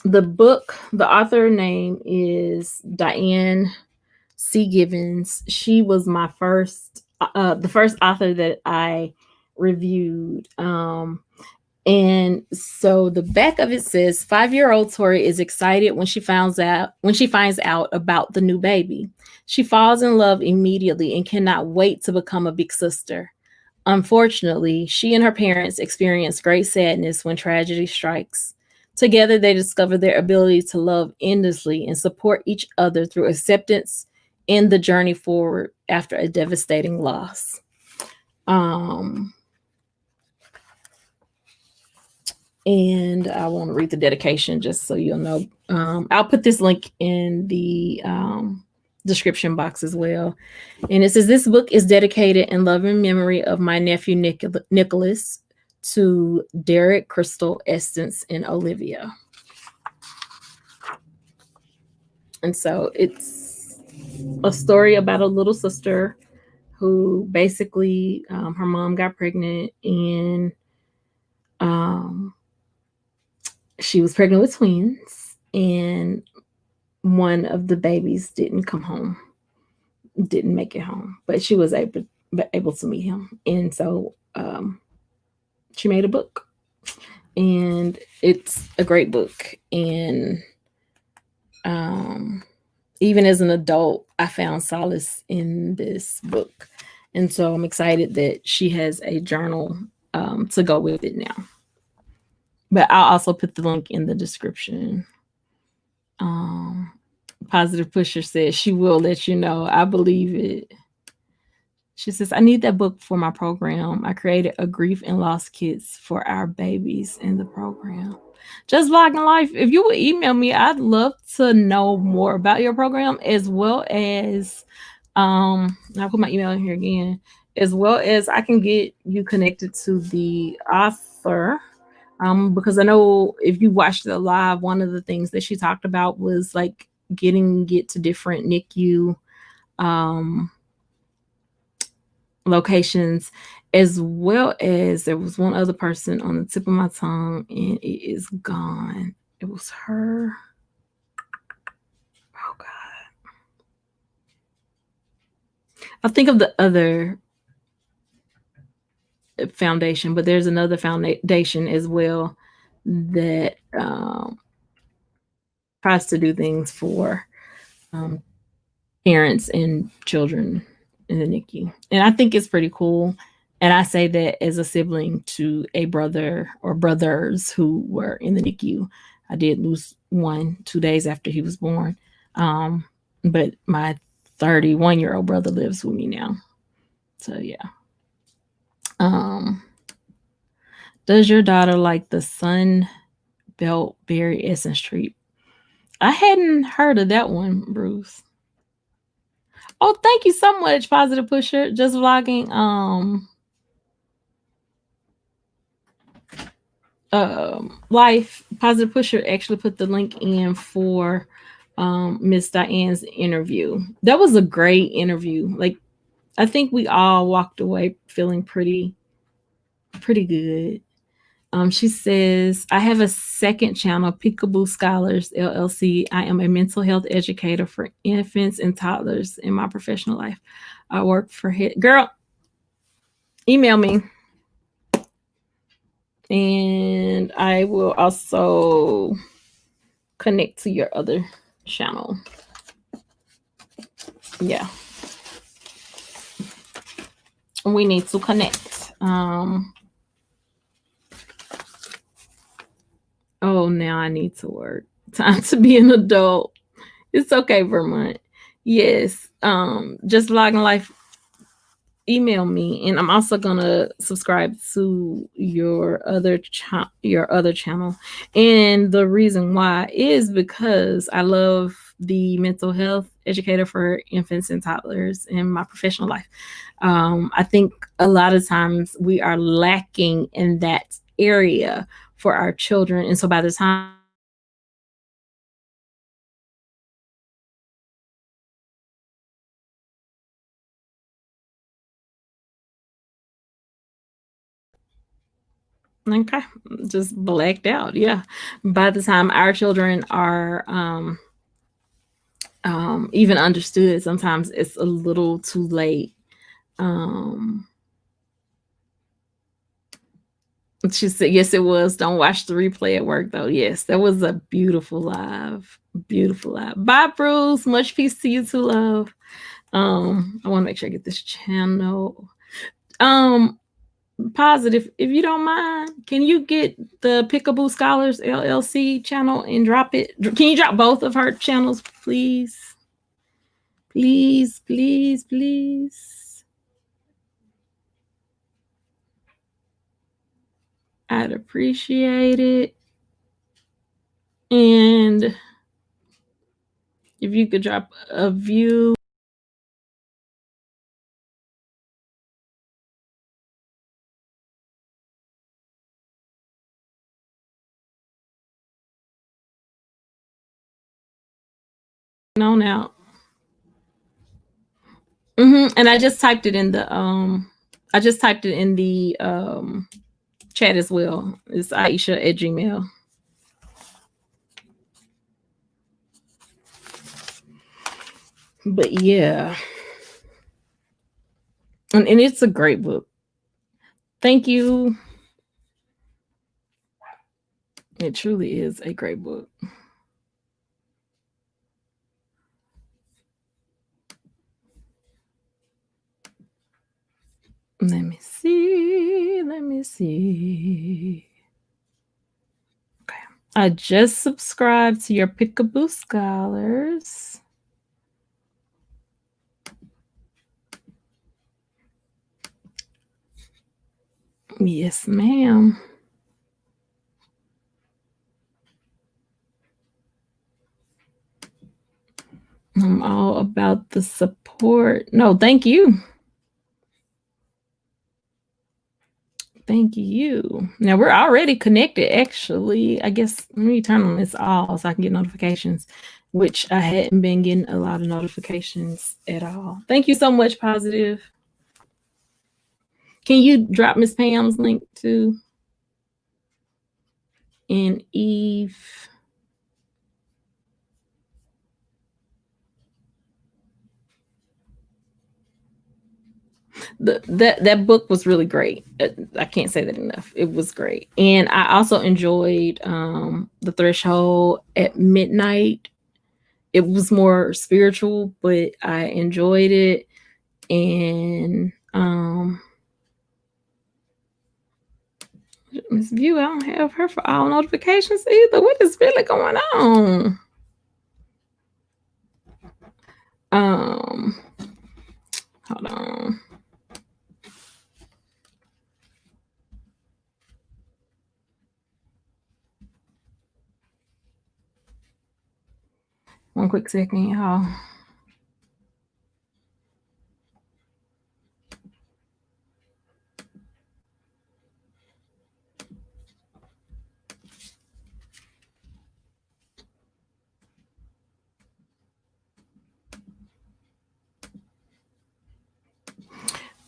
the author name is Diane C. Givens. She was my the first author that I reviewed. And so the back of it says 5-year-old Tori is excited when she finds out about the new baby. She falls in love immediately and cannot wait to become a big sister. Unfortunately, she and her parents experience great sadness when tragedy strikes. Together, they discover their ability to love endlessly and support each other through acceptance in the journey forward after a devastating loss. And I want to read the dedication just so you'll know. I'll put this link in the description box as well. And it says, this book is dedicated in loving memory of my nephew Nicholas to Derek, Crystal, Essence, and Olivia. And so it's a story about a little sister who basically her mom got pregnant and she was pregnant with twins, and one of the babies didn't make it home, but she was able to meet him. And so she made a book, and it's a great book. And even as an adult, I found solace in this book. And so I'm excited that she has a journal to go with it now. But I'll also put the link in the description. Positive Pusher says she will let you know. I believe it. She says, I need that book for my program. I created a grief and loss kits for our babies in the program. Just Vlogging Life, if you would email me, I'd love to know more about your program, as well as I'll put my email in here again, as well as I can get you connected to the author. Because I know if you watched the live, one of the things that she talked about was like getting it to different NICU locations, as well as there was one other person on the tip of my tongue, and it is gone. It was her. Oh God. I'll think of the other foundation, but there's another foundation as well that tries to do things for parents and children in the NICU. And I think it's pretty cool. And I say that as a sibling to a brother or brothers who were in the NICU. I did lose one 2 days after he was born. But my 31-year-old brother lives with me now. So yeah. Does your daughter like the Sun Belt Berry Essence treat? I hadn't heard of that one, Bruce. Oh, thank you so much, Positive Pusher. Just vlogging. Life. Positive Pusher actually put the link in for Miss Diane's interview. That was a great interview. Like, I think we all walked away feeling pretty good. She says, I have a second channel, Peekaboo Scholars LLC. I am a mental health educator for infants and toddlers in my professional life. I work for girl, email me. And I will also connect to your other channel. Yeah. We need to connect. Oh, now I need to work. Time to be an adult. It's okay, Vermont. Yes. Just Vlogging Life. Email me, and I'm also gonna subscribe to your other channel. And the reason why is because I love the mental health educator for infants and toddlers in my professional life. I think a lot of times we are lacking in that area for our children, and so by the time okay, just blacked out. Yeah, by the time our children are even understood, sometimes it's a little too late. She said, yes, it was. Don't watch the replay at work, though. Yes, that was a beautiful live. Beautiful live. Bye, Bruce. Much peace to you too, love. I want to make sure I get this channel. Positive, if you don't mind, can you get the Peekaboo Scholars LLC channel and drop it? Can you drop both of her channels, please? Please, please, please. I'd appreciate it. And if you could drop a view. On out. And I just typed it in the chat as well. It's Iseashia@gmail. But yeah. And it's a great book. Thank you. It truly is a great book. Let me see. Okay. I just subscribed to your Peekaboo Scholars. Yes, ma'am. I'm all about the support. No, thank you. Thank you. Now we're already connected, actually. I guess let me turn on this all so I can get notifications, which I hadn't been getting a lot of notifications at all. Thank you so much, Positive. Can you drop Miss Pam's link too? And Yve. That book was really great. I can't say that enough. It was great. And I also enjoyed The Threshold at Midnight. It was more spiritual, but I enjoyed it. And Miss View, I don't have her for all notifications either. What is really going on? Hold on. One quick second, y'all.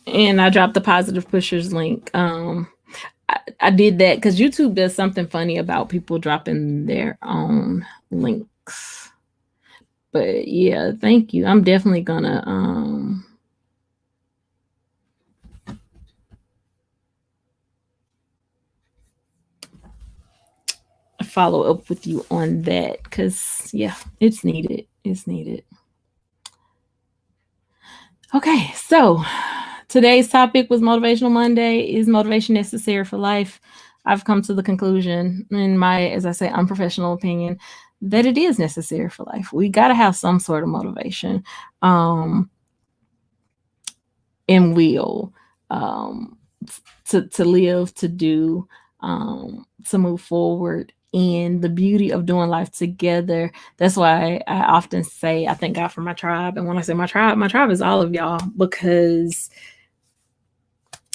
And I dropped the Positive Pushers link. I did that because YouTube does something funny about people dropping their own links. But yeah, thank you. I'm definitely gonna follow up with you on that because yeah, it's needed. It's needed. Okay, so today's topic was Motivational Monday. Is motivation necessary for life? I've come to the conclusion, in my, as I say, unprofessional opinion, that it is necessary for life. We got to have some sort of motivation and will to live, to do, to move forward. And the beauty of doing life together. That's why I often say I thank God for my tribe. And when I say my tribe is all of y'all, because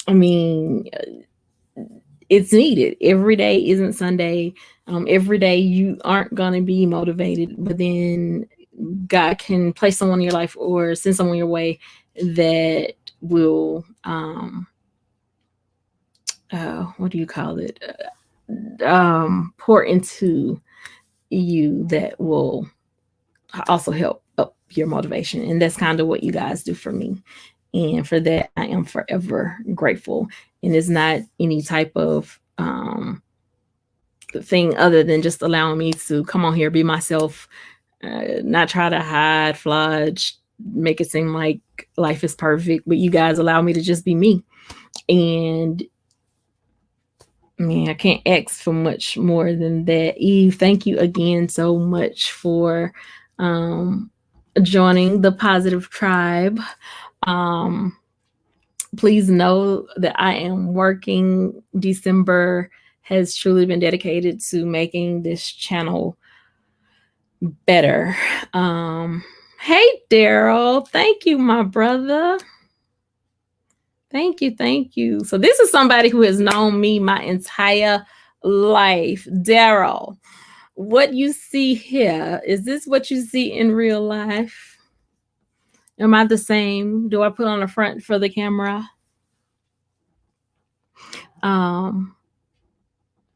I mean, it's needed. Every day isn't Sunday. Every day you aren't going to be motivated, but then God can place someone in your life or send someone your way that will, what do you call it? Pour into you that will also help up your motivation. And that's kind of what you guys do for me. And for that, I am forever grateful. And it's not any type of thing other than just allowing me to come on here, be myself, not try to hide, fludge, make it seem like life is perfect. But you guys allow me to just be me. And I mean, I can't ask for much more than that. Yve, thank you again so much for joining the Positive Tribe. Please know that I am working. December has truly been dedicated to making this channel better. Hey, Daryl. Thank you, my brother. Thank you. Thank you. So this is somebody who has known me my entire life. Daryl, what you see here, is this what you see in real life? Am I the same? Do I put on the front for the camera?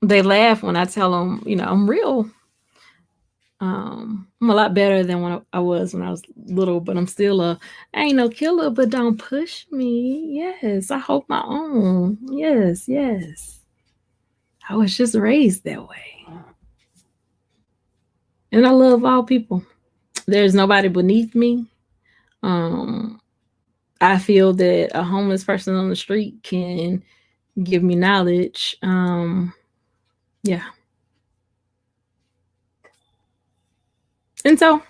They laugh when I tell them, you know, I'm real. I'm a lot better than when I was when I was little, but I'm still I ain't no killer, but don't push me. Yes, I hold my own. Yes, yes. I was just raised that way. And I love all people. There's nobody beneath me. I feel that a homeless person on the street can give me knowledge. Yeah. And so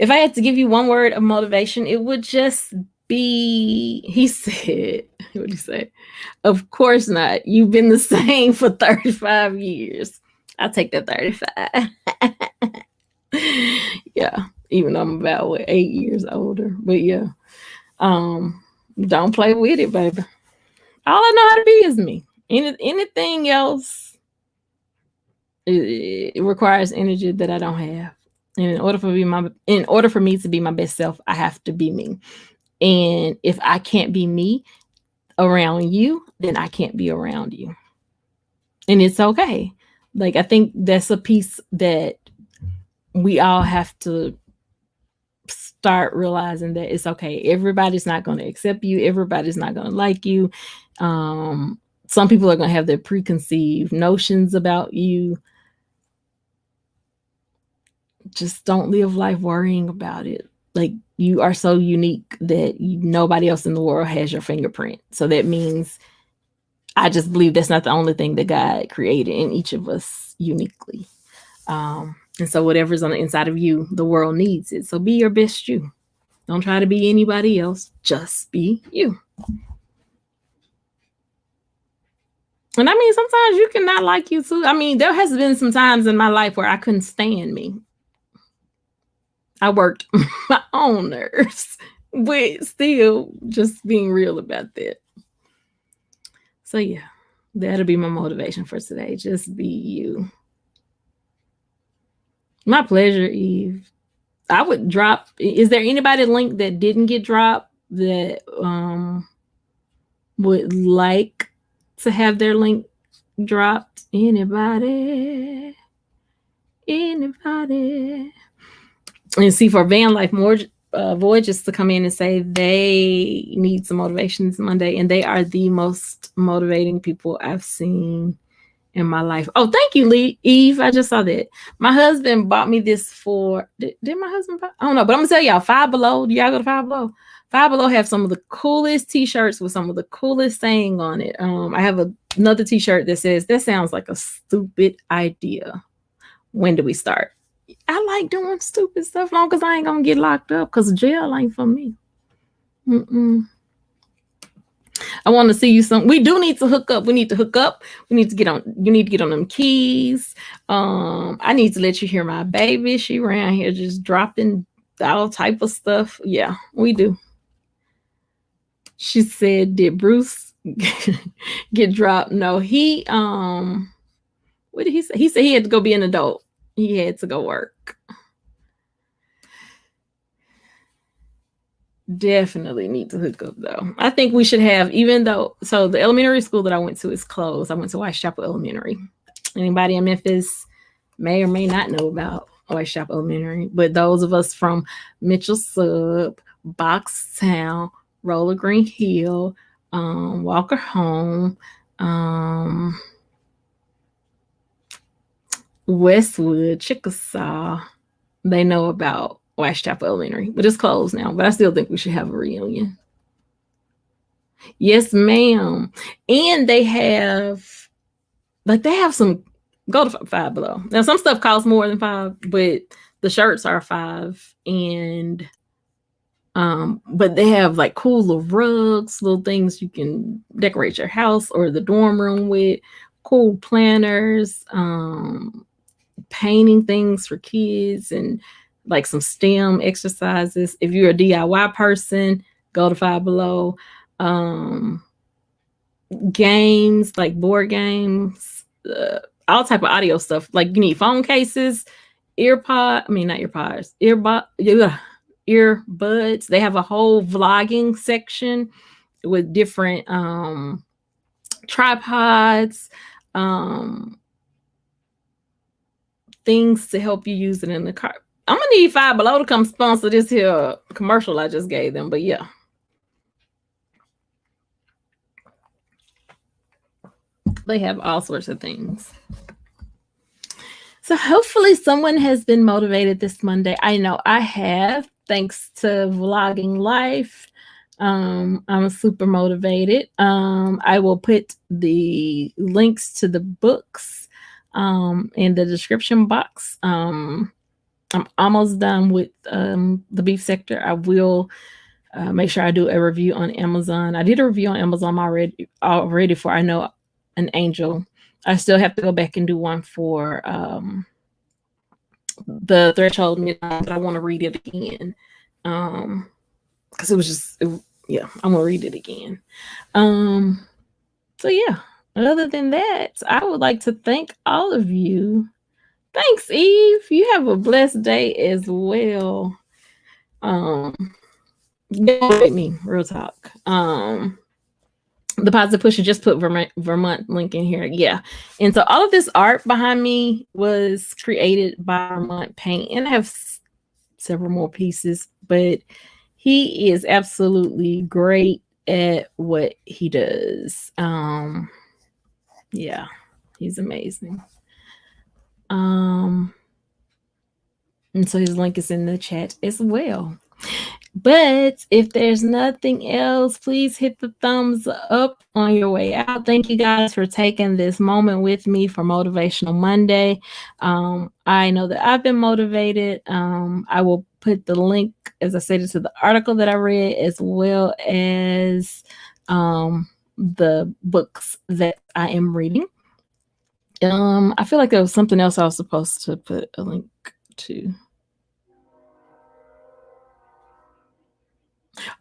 if I had to give you one word of motivation, it would just be, he said, what did he say? Of course not. You've been the same for 35 years. I'll take that 35. Yeah. Even though I'm about 8 years older. But yeah. Don't play with it, baby. All I know how to be is me. Anything else, it requires energy that I don't have. And in order for me to be my best self, I have to be me. And if I can't be me around you, then I can't be around you. And it's okay. Like, I think that's a piece that we all have to start realizing, that it's okay. Everybody's not going to accept you. Everybody's not going to like you. Some people are going to have their preconceived notions about you. Just don't live life worrying about it. Like, you are so unique that nobody else in the world has your fingerprint. So that means, I just believe that's not the only thing that God created in each of us uniquely. And so whatever's on the inside of you, the world needs it. So be your best you. Don't try to be anybody else. Just be you. And I mean, sometimes you cannot like you too. I mean, there has been some times in my life where I couldn't stand me. I worked my own nerves, but still just being real about that. So yeah, that'll be my motivation for today. Just be you. My pleasure, Yve. I would drop. Is there anybody link that didn't get dropped that would like to have their link dropped? Anybody? And see, for Van Life Voyages to come in and say they need some motivation this Monday, and they are the most motivating people I've seen in my life. Oh, thank you, Yve. I just saw that. My husband bought me this for. Did my husband buy? I don't know, but I'm gonna tell y'all. Five Below. Do y'all go to Five Below? Five Below have some of the coolest T-shirts with some of the coolest saying on it. I have another T-shirt that says, "That sounds like a stupid idea. When do we start?" I like doing stupid stuff, long as I ain't gonna get locked up, because jail ain't for me. I want to see you some. We do need to hook up. We need to hook up. We need to get on. You need to get on them keys. I need to let you hear my baby. She around here just dropping all type of stuff. Yeah, we do. She said, "Did Bruce get dropped?" No, he what did he say? He said he had to go be an adult. He had to go work. Definitely need to hook up though. I think we should have, even though, so the elementary school that I went to is closed. I went to Iseashia Elementary. Anybody in Memphis may or may not know about Iseashia Elementary, but those of us from Mitchell Sub, Boxtown, Roller Green Hill, Walker Home, Westwood, Chickasaw, they know about Iseashia Elementary, but it's closed now. But I still think we should have a reunion. Yes, ma'am. And they have some. Go to Five Below. Now, some stuff costs more than $5, but the shirts are $5, and but they have like cool little rugs, little things you can decorate your house or the dorm room with. Cool planners, painting things for kids, and like some STEM exercises. If you're a DIY person, go to Five Below. Games, like board games, all type of audio stuff. Like, you need phone cases, earbuds. They have a whole vlogging section with different tripods, things to help you use it in the car. I'm gonna need Five Below to come sponsor this here commercial I just gave them. But yeah, they have all sorts of things. So hopefully someone has been motivated this Monday. I know I have, thanks to Vlogging Life. I'm super motivated. I will put the links to the books in the description box. I'm almost done with the beef sector. I will make sure I do a review on Amazon. I did a review on Amazon already for I Know an Angel. I still have to go back and do one for the Threshold Midnight, but I want to read it again. Because it was just, I'm going to read it again. So yeah, other than that, I would like to thank all of you. Thanks, Eve. You have a blessed day as well. With me, real talk. The positive pusher just put Vermont link in here. Yeah. And so all of this art behind me was created by Vermont Paint, and I have several more pieces, but he is absolutely great at what he does. Yeah, he's amazing. And so his link is in the chat as well. But if there's nothing else, please hit the thumbs up on your way out. Thank you guys for taking this moment with me for Motivational Monday. I know that I've been motivated. I will put the link, as I said, to the article that I read, as well as the books that I am reading. I feel like there was something else I was supposed to put a link to.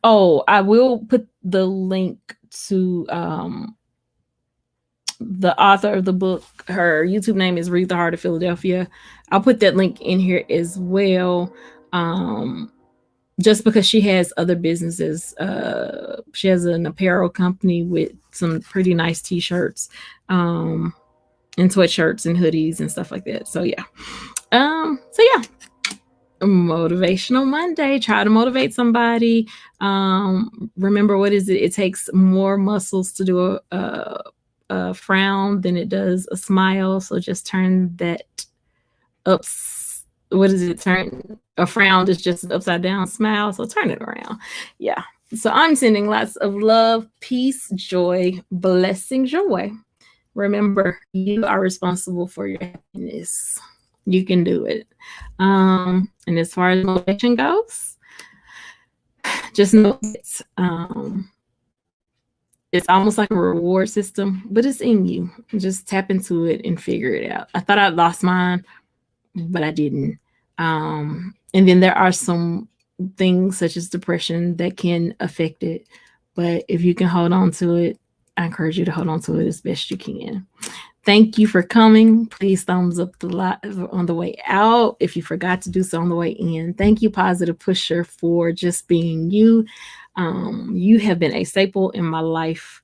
Oh, I will put the link to the author of the book. Her YouTube name is Read the Heart of Philadelphia. I'll put that link in here as well. Just because she has other businesses. She has an apparel company with some pretty nice t-shirts, and sweatshirts and hoodies and stuff like that. So yeah. Motivational Monday. Try to motivate somebody. Remember, what is it? It takes more muscles to do a frown than it does a smile. So just turn that up. What is it? Turn a frown is just an upside down smile. So turn it around. Yeah. So I'm sending lots of love, peace, joy, blessings your way. Remember, you are responsible for your happiness. You can do it. And as far as motivation goes, just know it's almost like a reward system, but it's in you. Just tap into it and figure it out. I thought I'd lost mine, but I didn't. And then there are some things such as depression that can affect it. But if you can hold on to it, I encourage you to hold on to it as best you can. Thank you for coming. Please thumbs up the live on the way out if you forgot to do so on the way in. Thank you, Positive Pusher, for just being you. You have been a staple in my life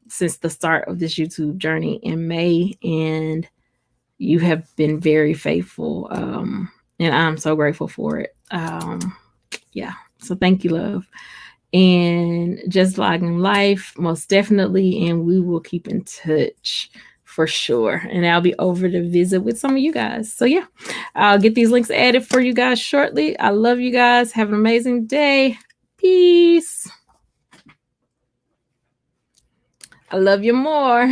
since the start of this YouTube journey in May, and you have been very faithful, and I'm so grateful for it. Yeah, so thank you, love. And just vlogging life, most definitely, and we will keep in touch for sure. And I'll be over to visit with some of you guys. So yeah, I'll get these links added for you guys shortly. I love you guys. Have an amazing day. Peace. I love you more.